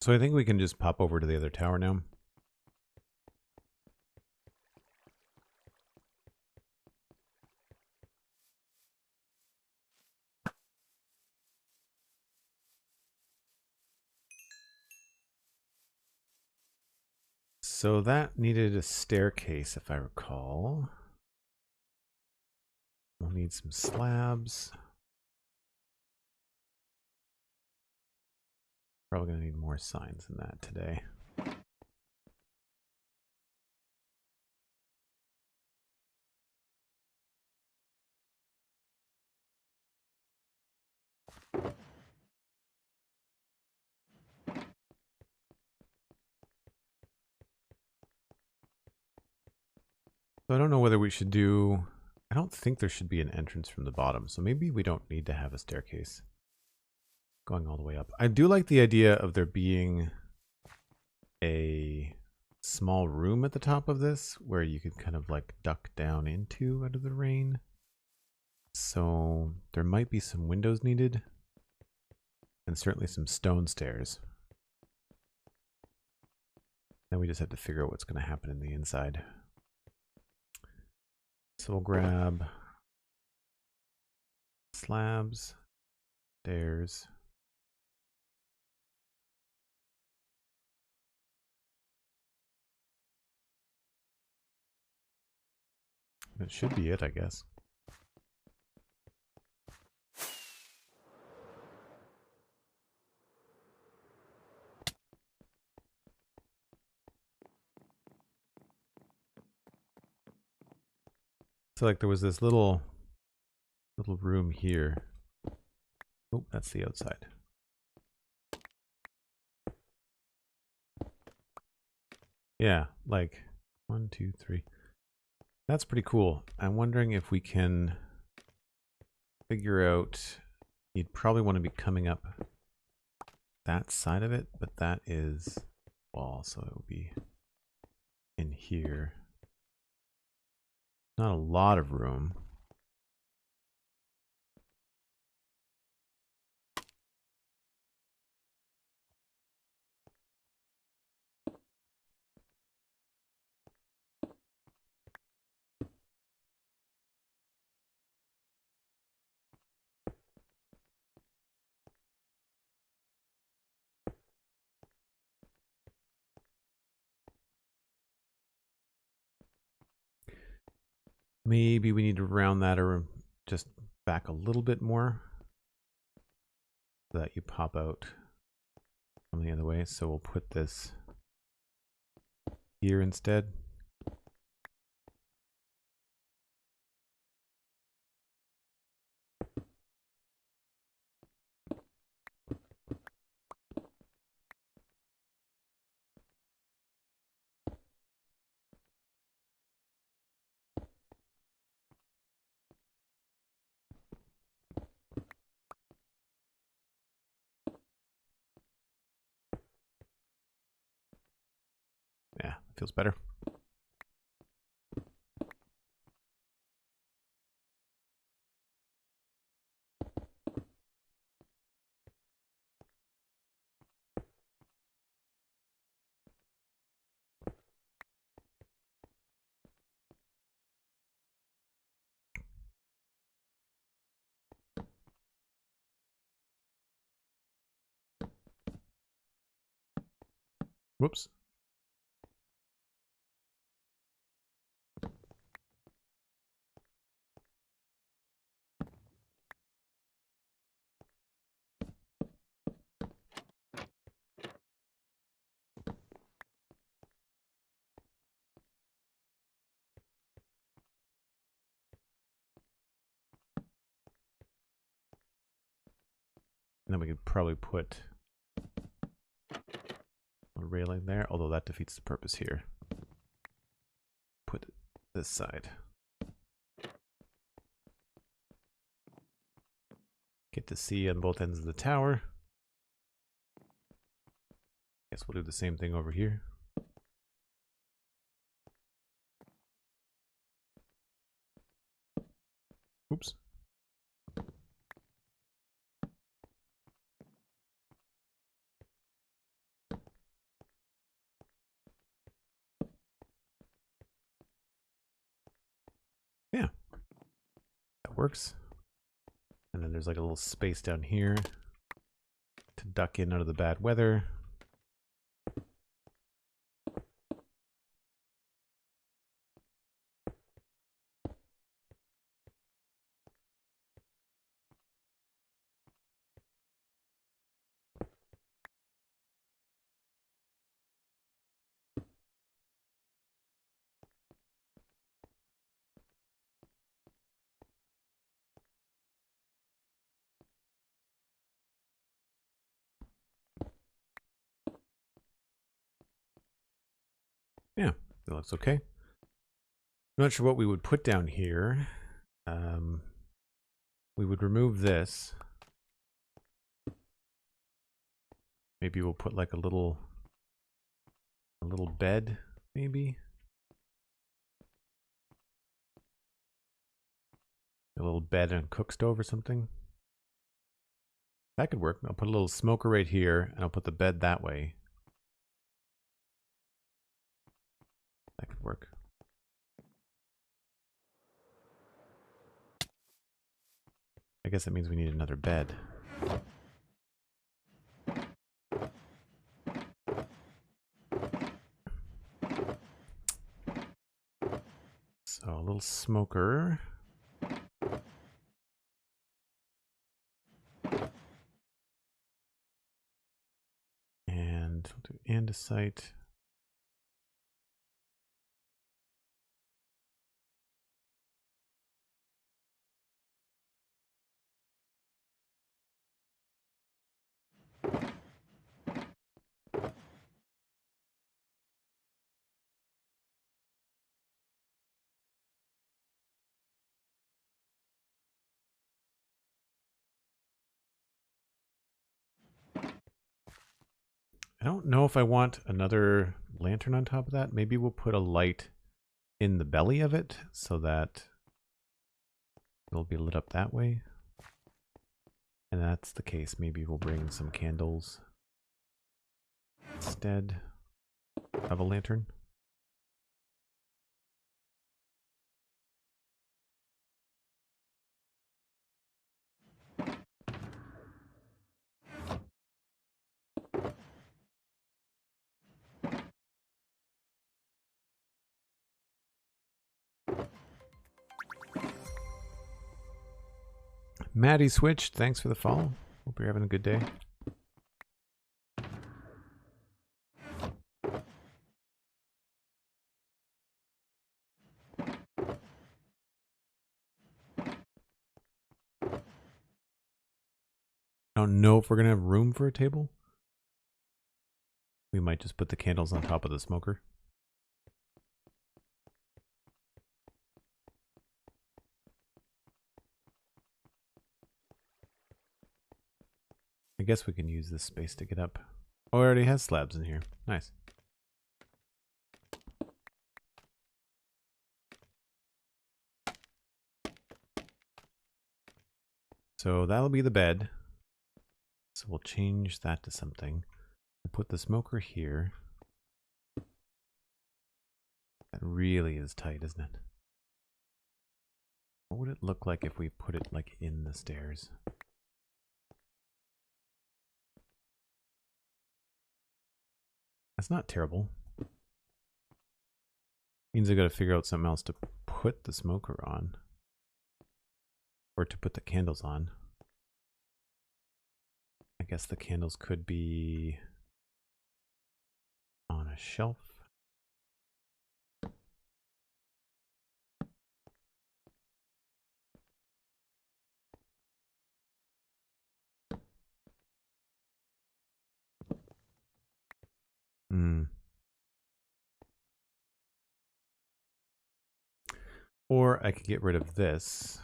So I think we can just pop over to the other tower now. So that needed a staircase, if I recall. We'll need some slabs. Probably going to need more signs than that today. So I don't know whether we should do... I don't think there should be an entrance from the bottom, so maybe we don't need to have a staircase going all the way up. I do like the idea of there being a small room at the top of this where you could kind of like duck down into out of the rain. So there might be some windows needed and certainly some stone stairs. Then we just have to figure out what's going to happen in the inside. So we'll grab slabs, stairs. That should be it, I guess. So like there was this little room here. Oh, that's the outside. Yeah, like 1, 2, 3. That's pretty cool. I'm wondering if we can figure out, you'd probably want to be coming up that side of it, but that is wall, so it will be in here. Not a lot of room. Maybe we need to round that or just back a little bit more so that you pop out from the other way. So we'll put this here instead. Yeah, feels better. Whoops. And then we could probably put a railing there, although that defeats the purpose here. Put it this side. Get to see on both ends of the tower. Guess we'll do the same thing over here. Oops. Yeah, that works. And then there's like a little space down here to duck in out of the bad weather. Yeah, that looks okay. I'm not sure what we would put down here. We would remove this. Maybe we'll put like a little bed, maybe. A little bed and cook stove or something. That could work. I'll put a little smoker right here, and I'll put the bed that way. That could work. I guess that means we need another bed. So a little smoker. And we'll do andesite. I don't know if I want another lantern on top of that. Maybe we'll put a light in the belly of it so that it'll be lit up that way. And that's the case. Maybe we'll bring some candles instead of a lantern. Maddie Switch, thanks for the follow. Hope you're having a good day. I don't know if we're going to have room for a table. We might just put the candles on top of the smoker. I guess we can use this space to get up. Oh, it already has slabs in here. Nice. So that'll be the bed. So we'll change that to something. We'll put the smoker here. That really is tight, isn't it? What would it look like if we put it like in the stairs? That's not terrible. Means I gotta figure out something else to put the smoker on. Or to put the candles on. I guess the candles could be on a shelf. Or I could get rid of this.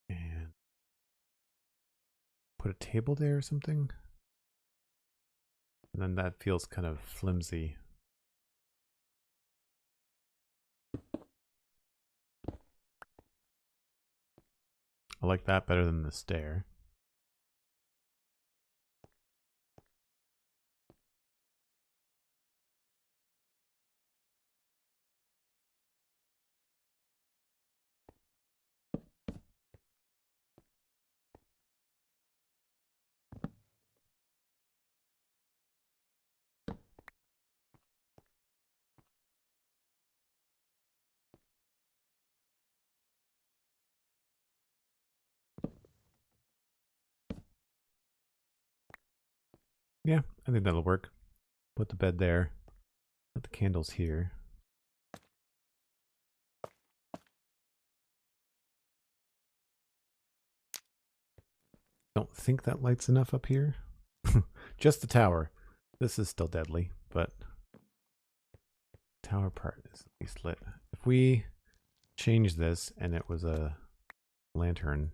And put a table there or something. And then that feels kind of flimsy. I like that better than the stair. Yeah, I think that'll work. Put the bed there. Put the candles here. Don't think that light's enough up here. Just the tower. This is still deadly, but tower part is at least lit. If we change this and it was a lantern,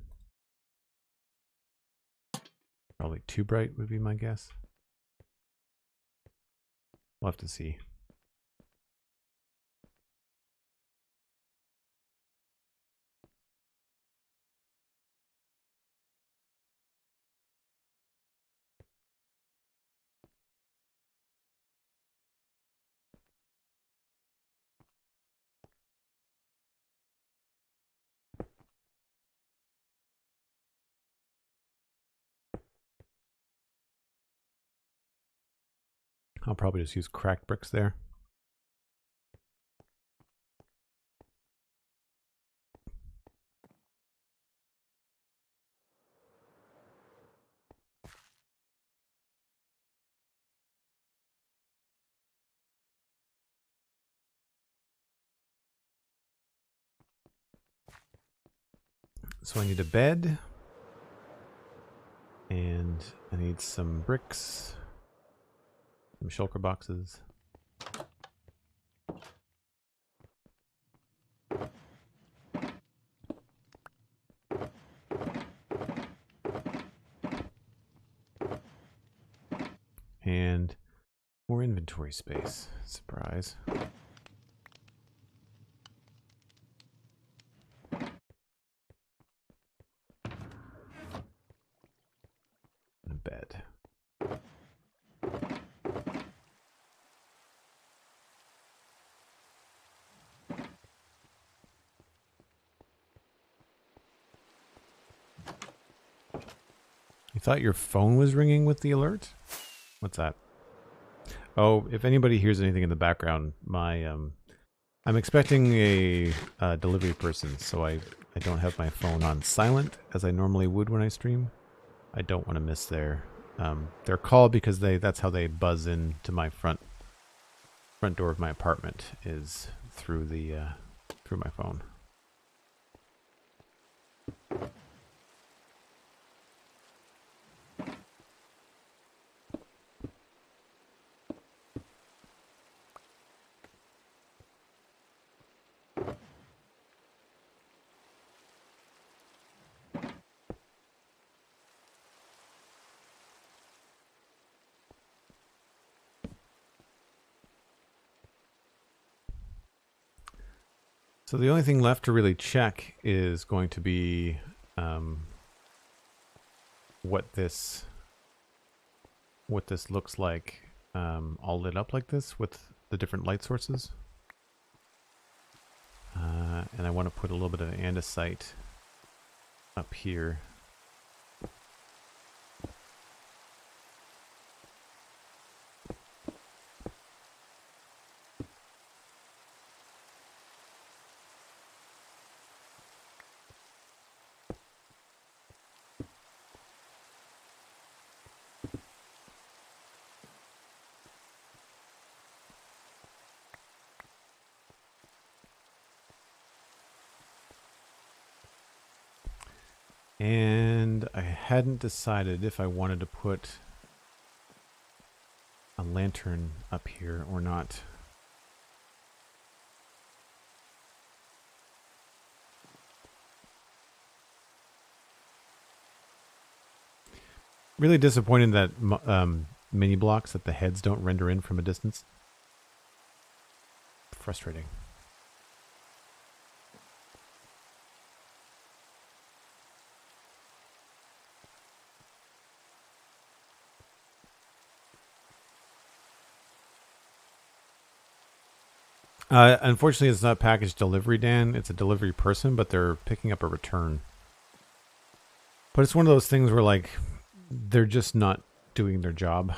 probably too bright would be my guess. We'll have to see. I'll probably just use cracked bricks there. So I need a bed, and I need some bricks, some shulker boxes. And more inventory space. Surprise. And a bed. You thought your phone was ringing with the alert? What's that? Oh, if anybody hears anything in the background, my I'm expecting a delivery person, so I don't have my phone on silent as I normally would when I stream. I don't want to miss their call because that's how they buzz in to my front door of my apartment is through the through my phone. So the only thing left to really check is going to be what this looks like all lit up like this with the different light sources. And I want to put a little bit of andesite up here. And I hadn't decided if I wanted to put a lantern up here or not. Really disappointed that mini blocks that the heads don't render in from a distance. Frustrating. Unfortunately, it's not package delivery, Dan. It's a delivery person, but they're picking up a return. But it's one of those things where, like, they're just not doing their job.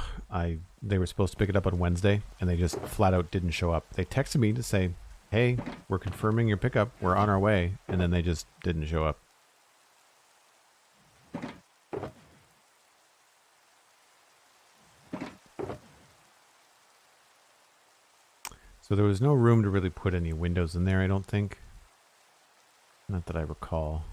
They were supposed to pick it up on Wednesday, and they just flat out didn't show up. They texted me to say, hey, we're confirming your pickup. We're on our way. And then they just didn't show up. So there was no room to really put any windows in there, I don't think. Not that I recall.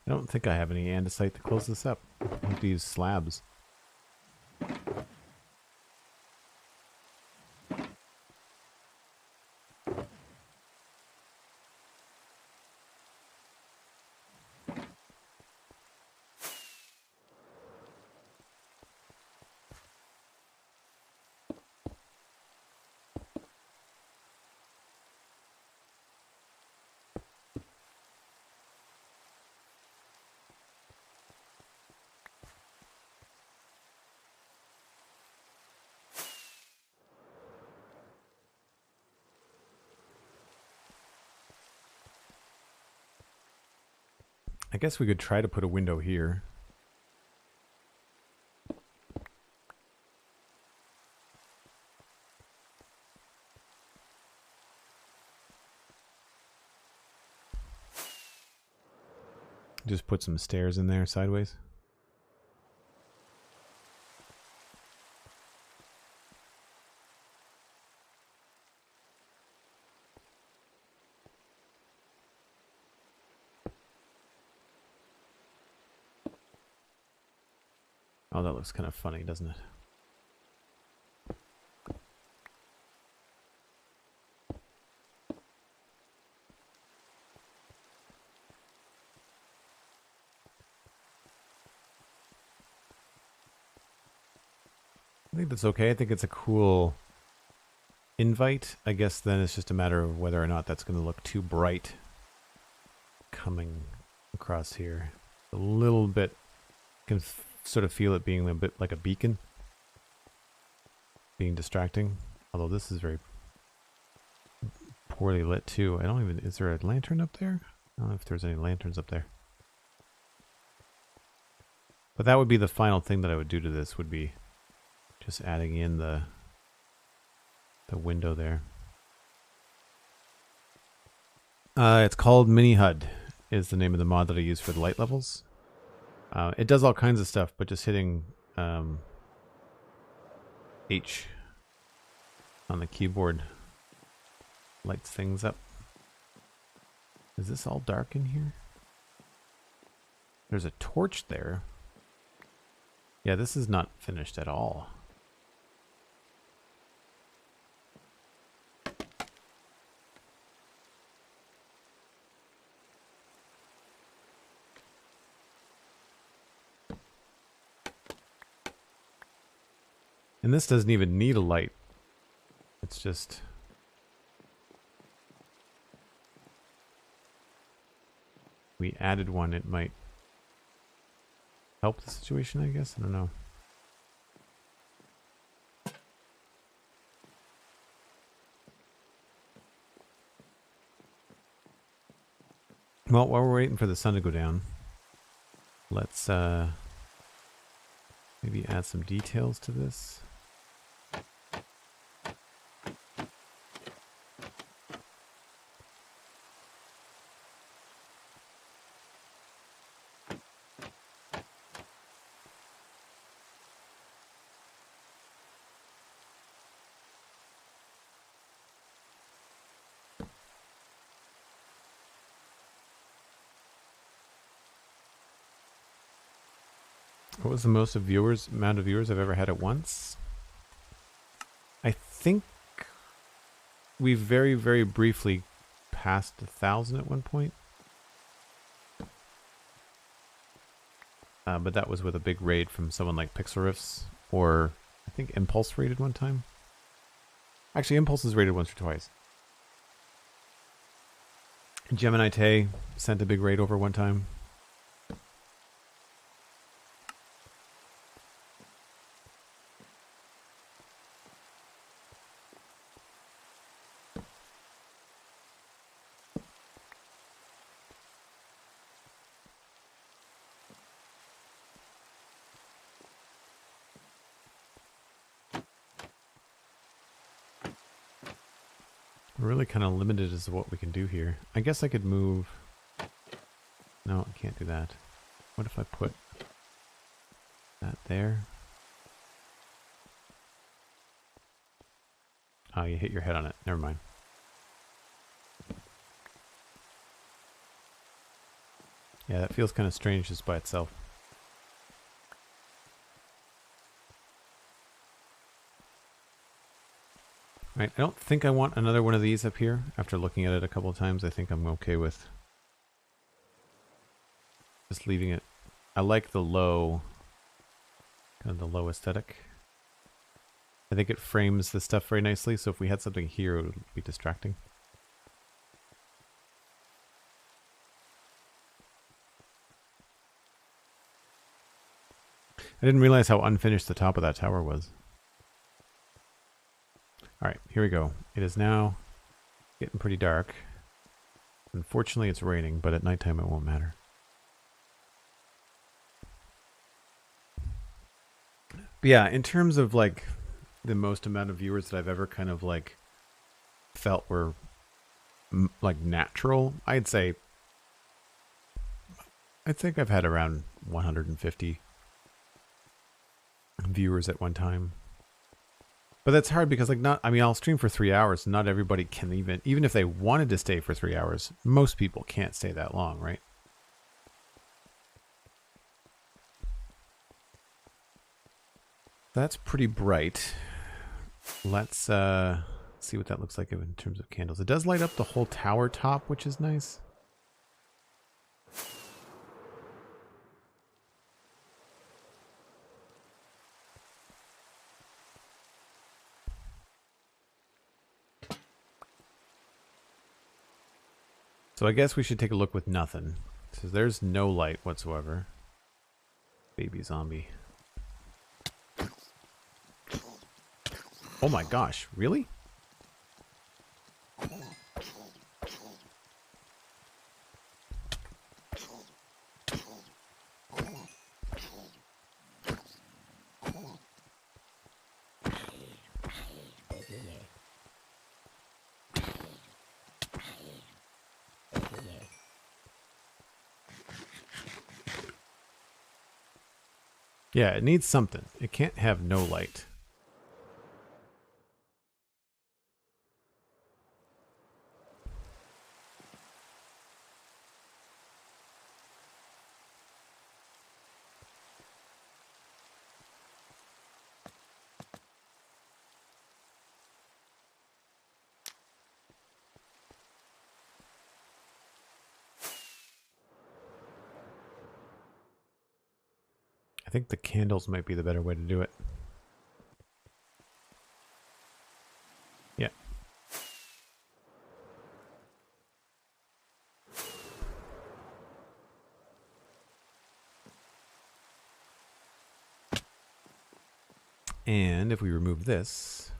I don't think I have any andesite to close this up. I have to use slabs. I guess we could try to put a window here. Just put some stairs in there sideways. Oh, that looks kind of funny, doesn't it? I think that's okay. I think it's a cool invite. I guess then it's just a matter of whether or not that's going to look too bright coming across here. A little bit, can sort of feel it being a bit like a beacon, being distracting. Although this is very poorly lit too. I don't even, is there a lantern up there? I don't know if there's any lanterns up there. But that would be the final thing that I would do to this, would be just adding in the window there. It's called Mini HUD, is the name of the mod that I use for the light levels. It does all kinds of stuff, but just hitting H on the keyboard lights things up. Is this all dark in here? There's a torch there. Yeah, this is not finished at all. And this doesn't even need a light. It's just... we added one, it might help the situation, I guess. I don't know. Well, while we're waiting for the sun to go down, let's maybe add some details to this. What was the most amount of viewers I've ever had at once? I think we very, very briefly passed 1,000 at one point. But that was with a big raid from someone like Pixel Riffs, or I think Impulse raided one time. Actually, Impulse has raided once or twice. Gemini Tay sent a big raid over one time. We're really kind of limited as to what we can do here. I guess I could move... No, I can't do that. What if I put that there? Oh, you hit your head on it. Never mind. Yeah, that feels kind of strange just by itself. Right, I don't think I want another one of these up here. After looking at it a couple of times, I think I'm okay with just leaving it. I like the low, kind of the low aesthetic. I think it frames the stuff very nicely, so if we had something here, it would be distracting. I didn't realize how unfinished the top of that tower was. Alright, here we go. It is now getting pretty dark. Unfortunately, it's raining, but at nighttime it won't matter. But yeah, in terms of like the most amount of viewers that I've ever kind of like felt were like natural, I think I've had around 150 viewers at one time. But that's hard because like I'll stream for 3 hours. Not everybody can even if they wanted to stay for 3 hours, most people can't stay that long, right? That's pretty bright. Let's see what that looks like in terms of candles. It does light up the whole tower top, which is nice. So I guess we should take a look with nothing. So there's no light whatsoever. Baby zombie. Oh my gosh, really? Yeah, it needs something. It can't have no light. I think the candles might be the better way to do it. Yeah. And if we remove this,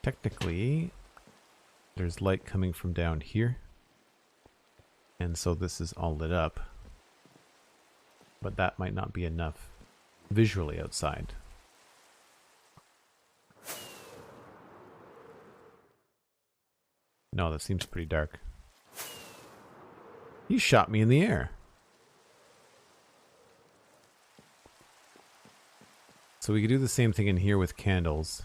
technically there's light coming from down here. And so this is all lit up. But that might not be enough visually outside. No, that seems pretty dark. He shot me in the air. So we could do the same thing in here with candles.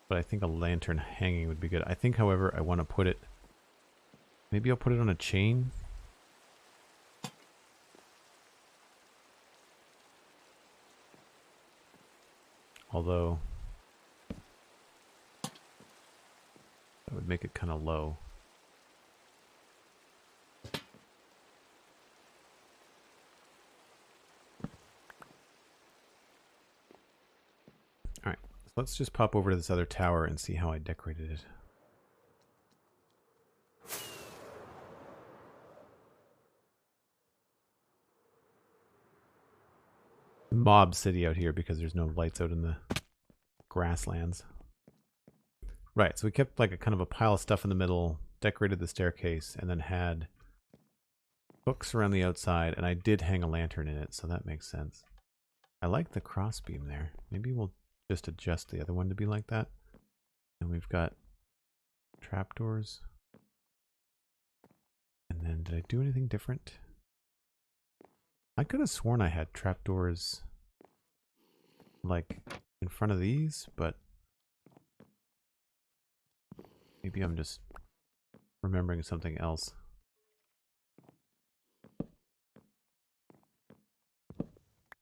But I think a lantern hanging would be good. I think, however, I want to put it... Maybe I'll put it on a chain. Although... that would make it kind of low. Alright, so let's just pop over to this other tower and see how I decorated it. Mob city out here because there's no lights out in the grasslands. Right, so we kept like a kind of a pile of stuff in the middle, decorated the staircase, and then had books around the outside, and I did hang a lantern in it, so that makes sense. I like the crossbeam there. Maybe we'll just adjust the other one to be like that. And we've got trapdoors. And then did I do anything different? I could have sworn I had trapdoors like in front of these, but maybe I'm just remembering something else. I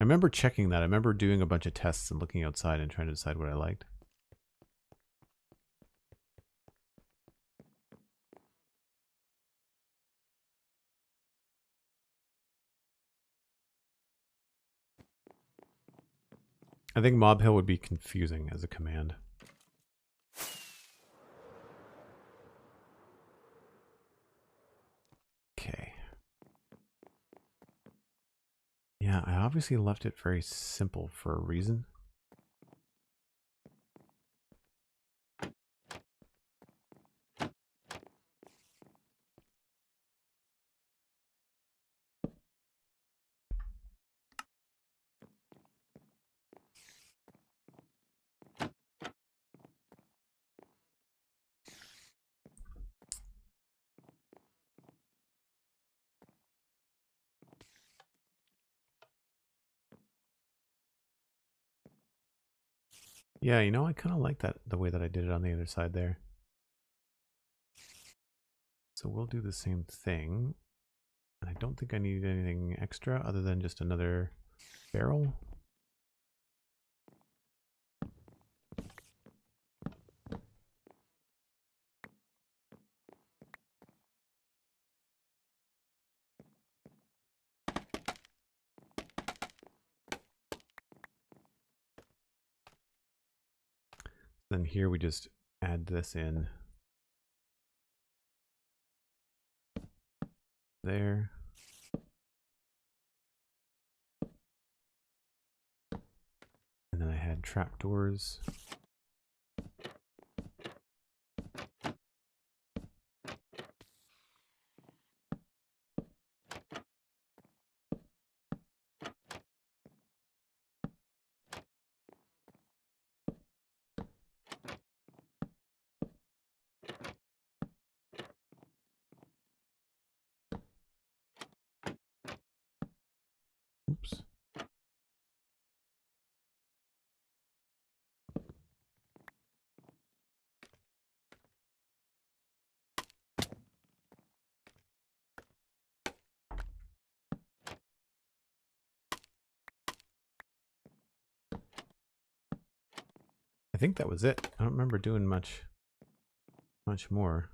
remember checking that. I remember doing a bunch of tests and looking outside and trying to decide what I liked. I think Mob Hill would be confusing as a command. Okay. Yeah, I obviously left it very simple for a reason. Yeah, you know, I kind of like that, the way that I did it on the other side there. So we'll do the same thing. And I don't think I need anything extra other than just another barrel. Then here we just add this in there. And then I had trapdoors. Oops. I think that was it. I don't remember doing much more.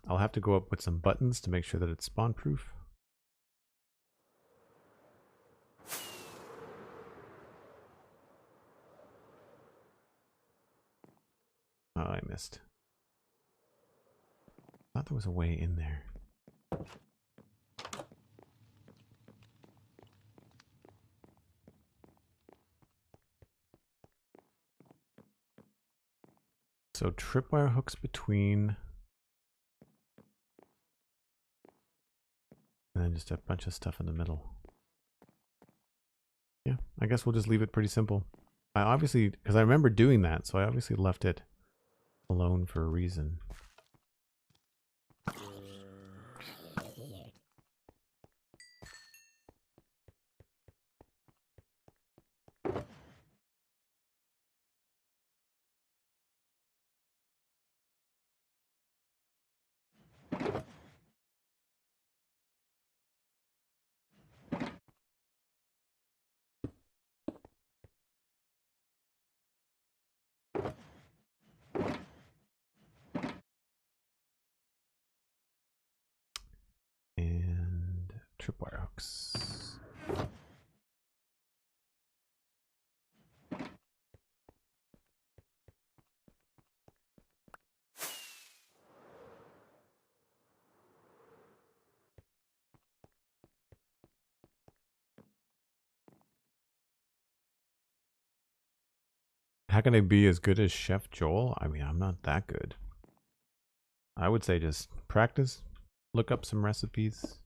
I'll have to go up with some buttons to make sure that it's spawn proof. Oh, I missed. I thought there was a way in there. So tripwire hooks between, and then just a bunch of stuff in the middle. Yeah, I guess we'll just leave it pretty simple. I obviously, because I remember doing that, so I obviously left it alone for a reason. And tripwire hooks. How can I be as good as Chef Joel? I mean, I'm not that good. I would say just practice, look up some recipes.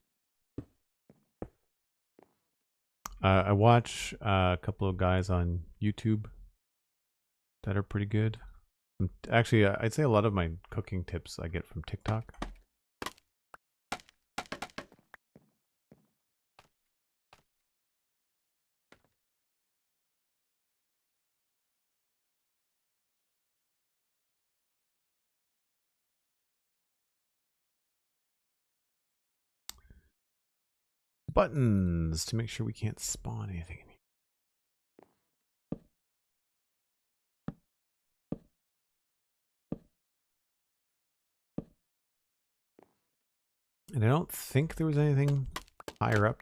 I watch a couple of guys on YouTube that are pretty good. Actually, I'd say a lot of my cooking tips I get from TikTok. Buttons to make sure we can't spawn anything in here. And I don't think there was anything higher up.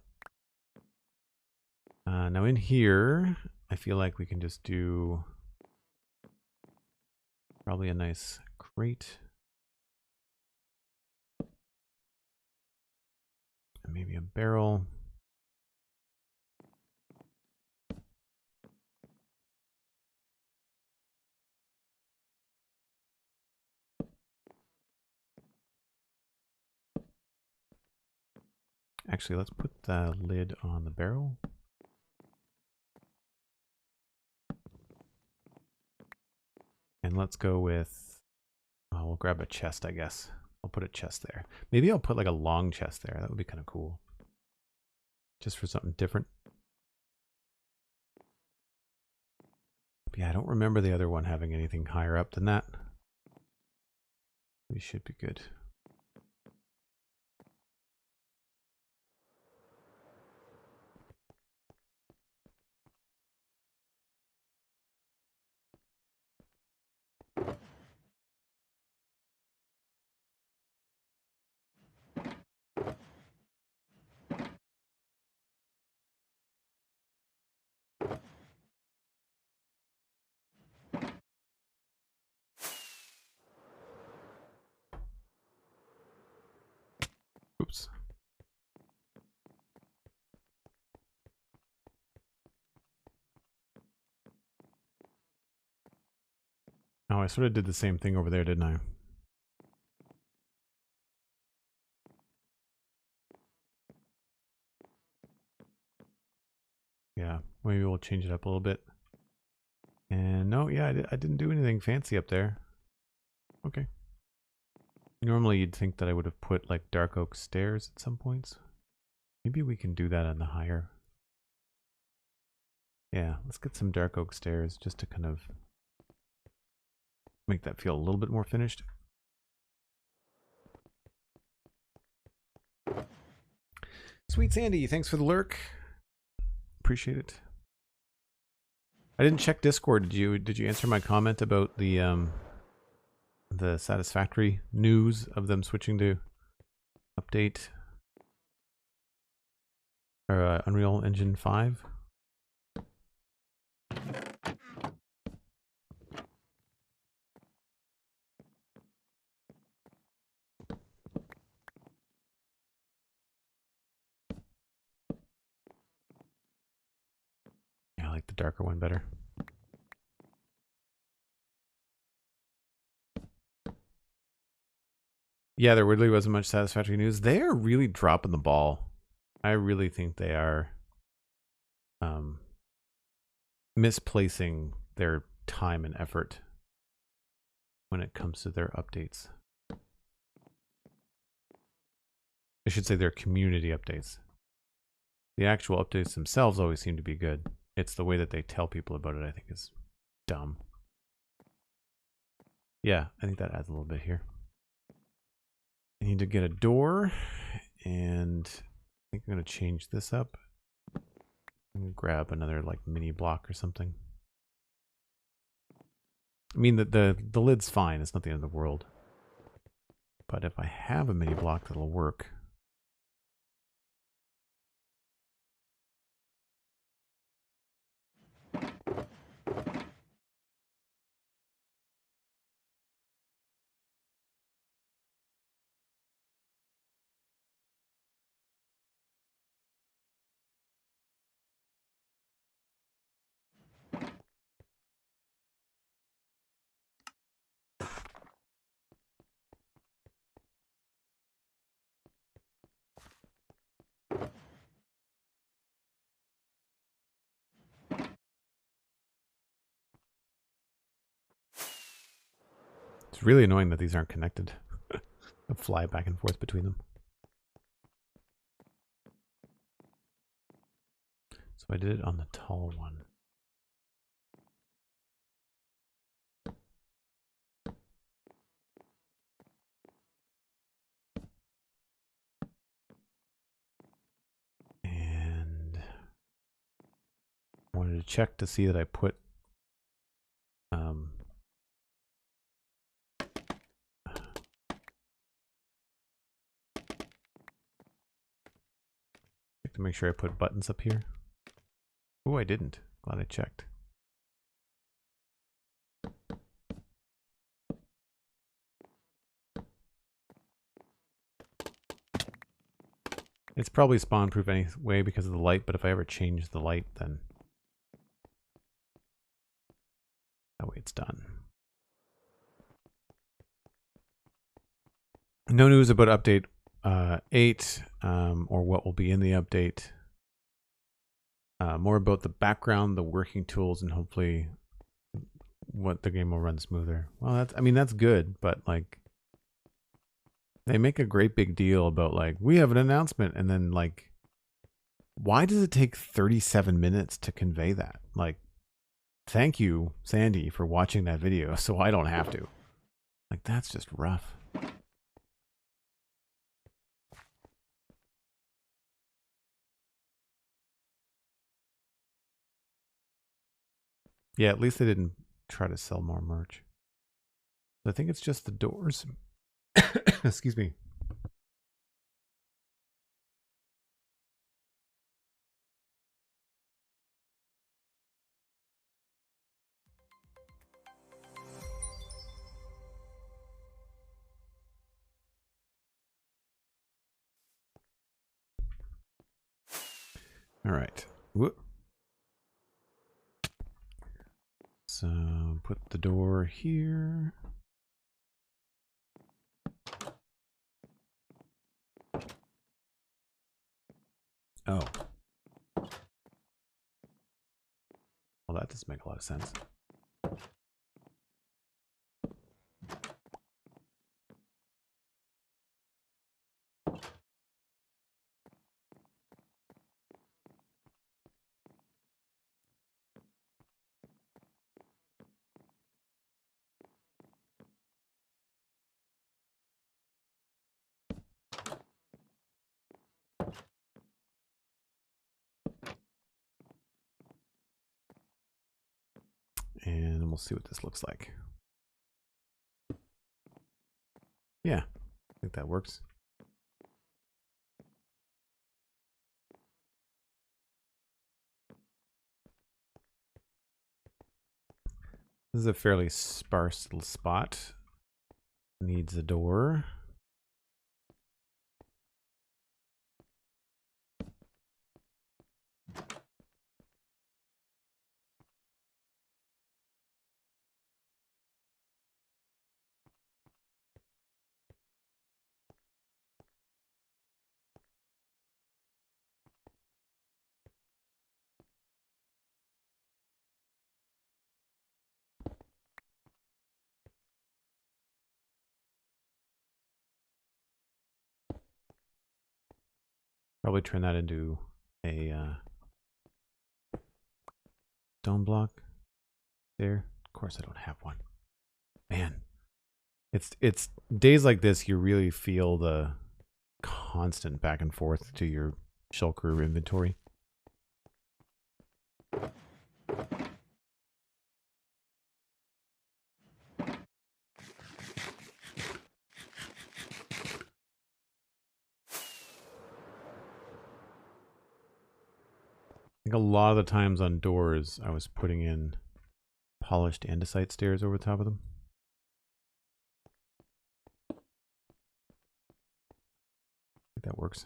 Now in here, I feel like we can just do probably a nice crate. And maybe a barrel. Actually, let's put the lid on the barrel. And let's go with, well, we'll grab a chest, I guess. I'll put a chest there. Maybe I'll put like a long chest there. That would be kind of cool. Just for something different. But yeah, I don't remember the other one having anything higher up than that. We should be good. Oops. Oh, I sort of did the same thing over there, didn't I? Yeah, maybe we'll change it up a little bit. And no, yeah, I didn't do anything fancy up there. Okay. Normally you'd think that I would have put like dark oak stairs at some points. Maybe we can do that on the higher. Yeah, let's get some dark oak stairs just to kind of make that feel a little bit more finished. SweetSandi, thanks for the lurk. Appreciate it. I didn't check Discord. Did you answer my comment about the satisfactory news of them switching to update or Unreal Engine 5? Yeah, I like the darker one better. Yeah, there really wasn't much satisfactory news. They are really dropping the ball. I really think they are misplacing their time and effort when it comes to their updates. I should say their community updates. The actual updates themselves always seem to be good. It's the way that they tell people about it I think is dumb. Yeah, I think that adds a little bit here. I need to get a door, and I think I'm going to change this up. I'm going to grab another like mini block or something. I mean, the lid's fine. It's not the end of the world. But if I have a mini block, that'll work. It's really annoying that these aren't connected. I fly back and forth between them. So I did it on the tall one. And I wanted to check to see that I put to make sure I put buttons up here. Oh, I didn't. Glad I checked. It's probably spawn proof anyway because of the light, but if I ever change the light, then that way it's done. No news about update 8 or what will be in the update. More about the background, the working tools, and hopefully what the game will run smoother. Well, that's good, but like they make a great big deal about like we have an announcement, and then like why does it take 37 minutes to convey that? Like, thank you, Sandy, for watching that video so I don't have to. Like, that's just rough. Yeah, at least they didn't try to sell more merch. I think it's just the doors. Excuse me. All right. Whoop. So put the door here. Oh. Well, that doesn't make a lot of sense. And we'll see what this looks like. Yeah, I think that works. This is a fairly sparse little spot. Needs a door. Probably turn that into a stone block there. Of course I don't have one. Man, it's days like this you really feel the constant back and forth to your shulker inventory. I think a lot of the times on doors, I was putting in polished andesite stairs over the top of them. I think that works.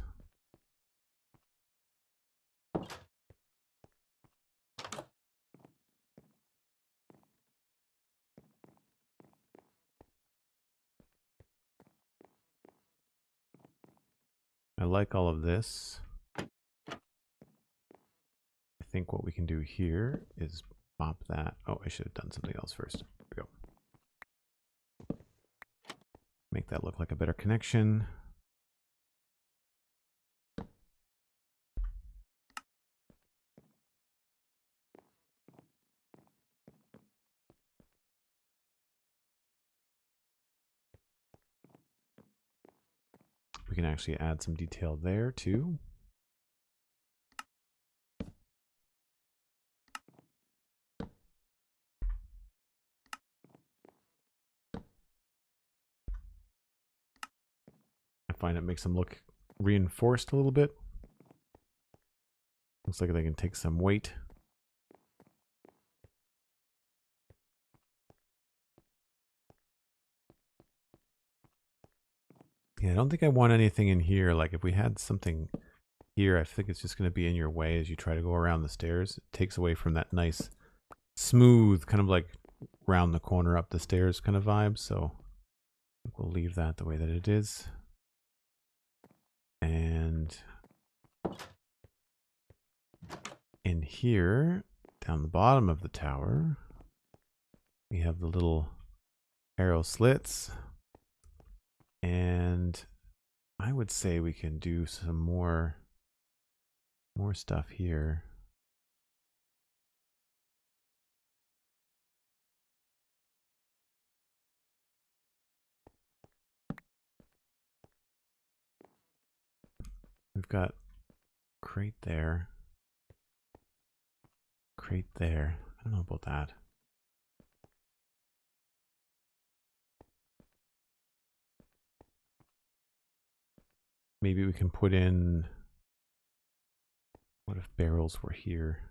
I like all of this. I think what we can do here is pop that. Oh, I should have done something else first. There we go. Make that look like a better connection. We can actually add some detail there too. I find it makes them look reinforced a little bit. Looks like they can take some weight. Yeah, I don't think I want anything in here. Like if we had something here, I think it's just going to be in your way as you try to go around the stairs. It takes away from that nice, smooth, kind of like round the corner up the stairs kind of vibe. So I think we'll leave that the way that it is. And in here, down the bottom of the tower, we have the little arrow slits. And I would say we can do some more stuff here. We've got crate there. Crate there. I don't know about that. Maybe we can put in, what if barrels were here?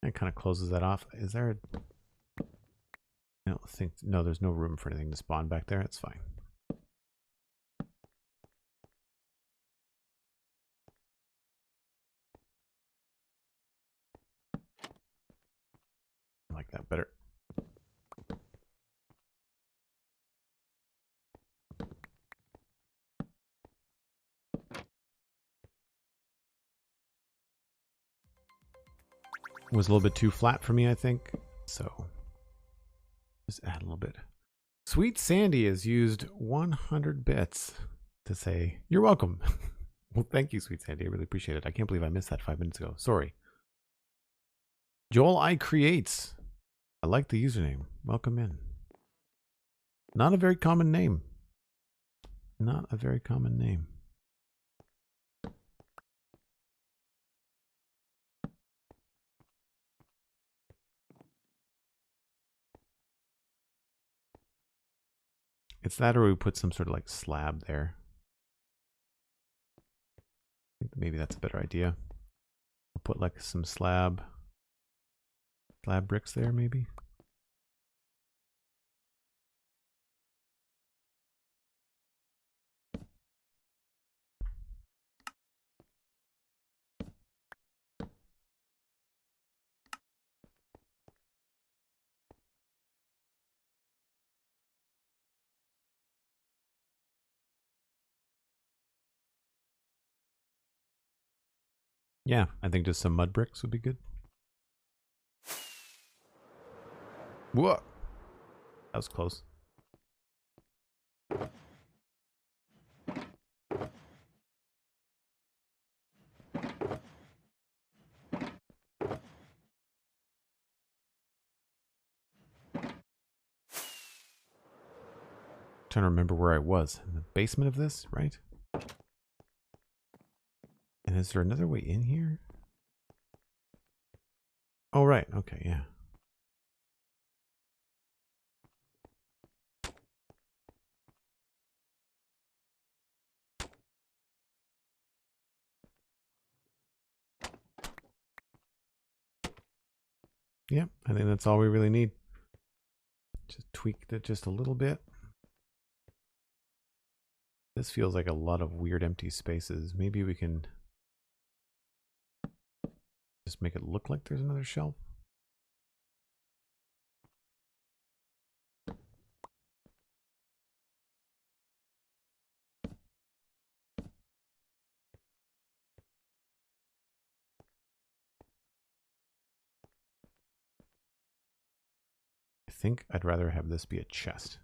It kind of closes that off. Is there a, I don't think, no, there's no room for anything to spawn back there. It's fine. I like that better. It was a little bit too flat for me, I think. So just add a little bit. SweetSandi has used 100 bits to say, you're welcome. Well, thank you, SweetSandi. I really appreciate it. I can't believe I missed that 5 minutes ago. Sorry. Joel I Creates. I like the username. Welcome in. Not a very common name. Not a very common name. It's that, or we put some sort of like slab there. I think maybe that's a better idea. I'll put like some slab bricks there, maybe. Yeah, I think just some mud bricks would be good. Whoa! That was close. Trying to remember where I was. In the basement of this, right? And is there another way in here? Oh, right. Okay, yeah. Yep, I think that's all we really need. Just tweaked it just a little bit. This feels like a lot of weird empty spaces. Maybe we can just make it look like there's another shelf. think I'd rather have this be a chest.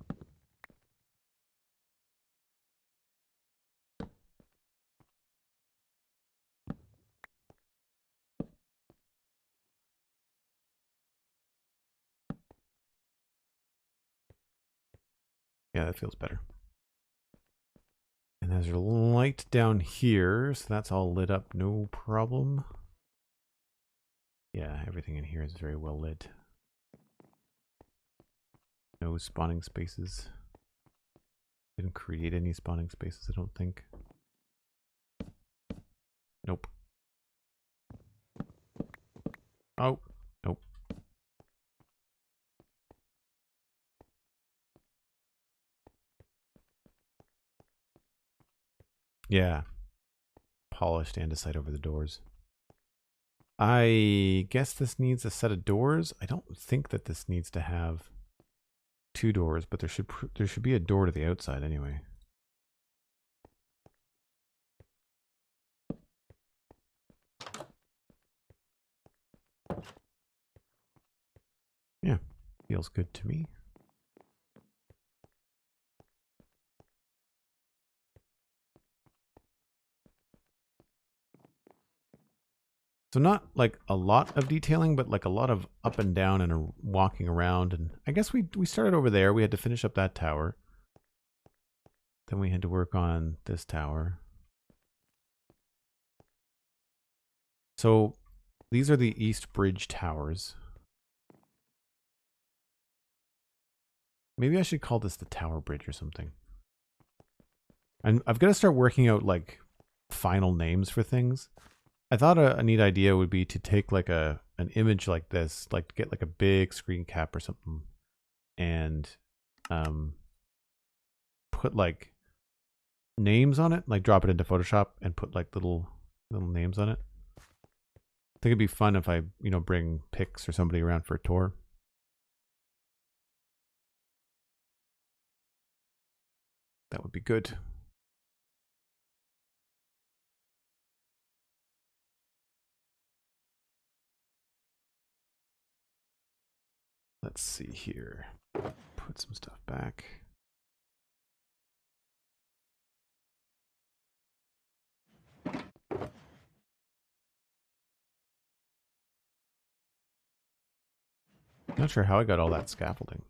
Yeah, that feels better. And there's a light down here, so that's all lit up, no problem. Yeah, everything in here is very well lit. No spawning spaces. Didn't create any spawning spaces, I don't think. Nope. Oh, nope. Yeah. Polished andesite over the doors. I guess this needs a set of doors. I don't think that this needs to have 2 doors, but there should be a door to the outside anyway. Yeah, feels good to me. So not like a lot of detailing, but like a lot of up and down and walking around. And I guess we started over there. We had to finish up that tower. Then we had to work on this tower. So these are the East Bridge towers. Maybe I should call this the Tower Bridge or something. And I've got to start working out like final names for things. I thought a neat idea would be to take like an image like this, like get like a big screen cap or something, and put like names on it, like drop it into Photoshop and put like little names on it. I think it'd be fun if I, bring Pix or somebody around for a tour. That would be good. Let's see here. Put some stuff back. Not sure how I got all that scaffolding.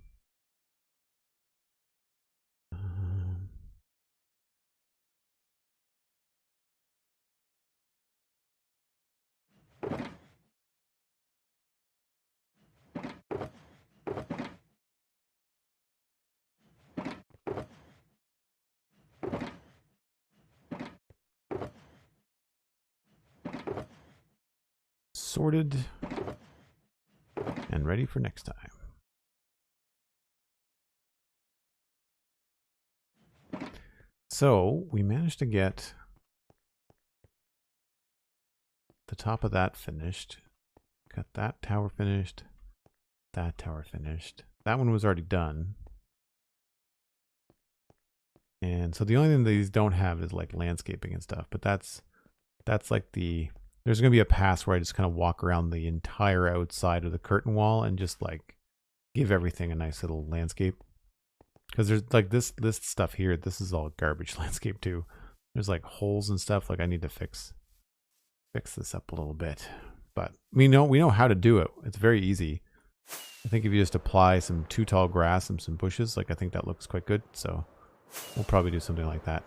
Sorted and ready for next time. So we managed to get the top of that finished. Got that tower finished. That tower finished. That one was already done. And so the only thing these don't have is like landscaping and stuff. But that's like there's going to be a pass where I just kind of walk around the entire outside of the curtain wall and just like give everything a nice little landscape. Because there's like this stuff here. This is all garbage landscape too. There's like holes and stuff. Like I need to fix this up a little bit. But we know how to do it. It's very easy. I think if you just apply some too tall grass and some bushes, like I think that looks quite good. So we'll probably do something like that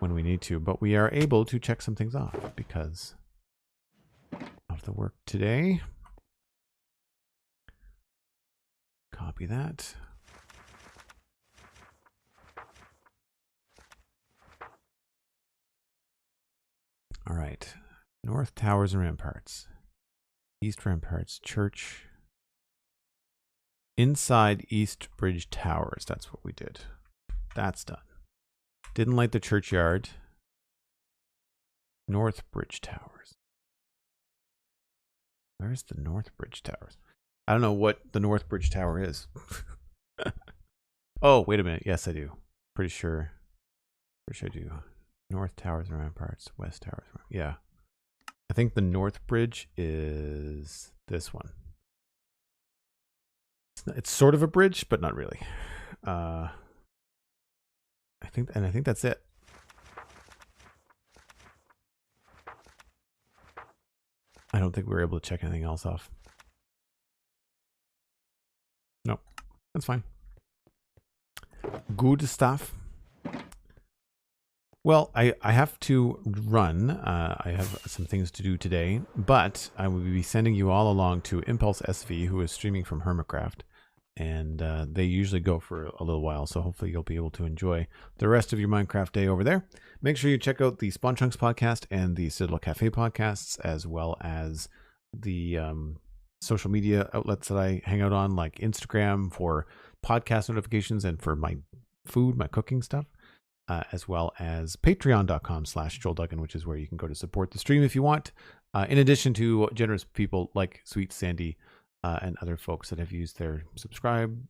when we need to. But we are able to check some things off because of the work today. Copy that. All right. North Towers and Ramparts. East Ramparts Church. Inside East Bridge Towers. That's what we did. That's done. Didn't light the churchyard. North Bridge Towers. Where's the North Bridge Towers? I don't know what the North Bridge Tower is. Oh, wait a minute. Yes, I do. Pretty sure I do. North Towers and Ramparts. West Towers. Yeah. I think the North Bridge is this one. It's sort of a bridge, but not really. I think that's it. I don't think we were able to check anything else off. Nope, that's fine. Good stuff. Well, I have to run. I have some things to do today, but I will be sending you all along to Impulse SV, who is streaming from Hermitcraft, and they usually go for a little while, so hopefully you'll be able to enjoy the rest of your Minecraft day over there. Make sure you check out the Spawn Chunks podcast and the Citadel Cafe podcasts, as well as the social media outlets that I hang out on, like Instagram for podcast notifications and for my food, my cooking stuff. As well as patreon.com/JoelDuggan, which is where you can go to support the stream if you want. In addition to generous people like SweetSandi and other folks that have used their subscribe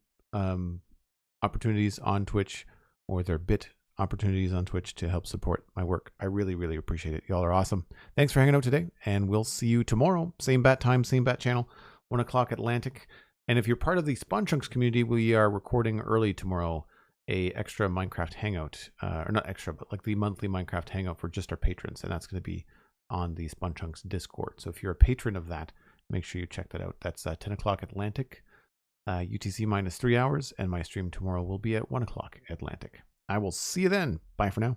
opportunities on Twitch or their bit opportunities on Twitch to help support my work. I really, really appreciate it. Y'all are awesome. Thanks for hanging out today, and we'll see you tomorrow. Same bat time, same bat channel, 1 o'clock Atlantic. And if you're part of the Spawn Chunks community, we are recording early tomorrow a extra Minecraft hangout, or not extra, but like the monthly Minecraft hangout for just our patrons, and that's going to be on the Spawn Chunks Discord. So if you're a patron of that, make sure you check that out. That's 10 o'clock Atlantic, UTC minus 3 hours, and my stream tomorrow will be at 1 o'clock Atlantic. I will see you then. Bye for now.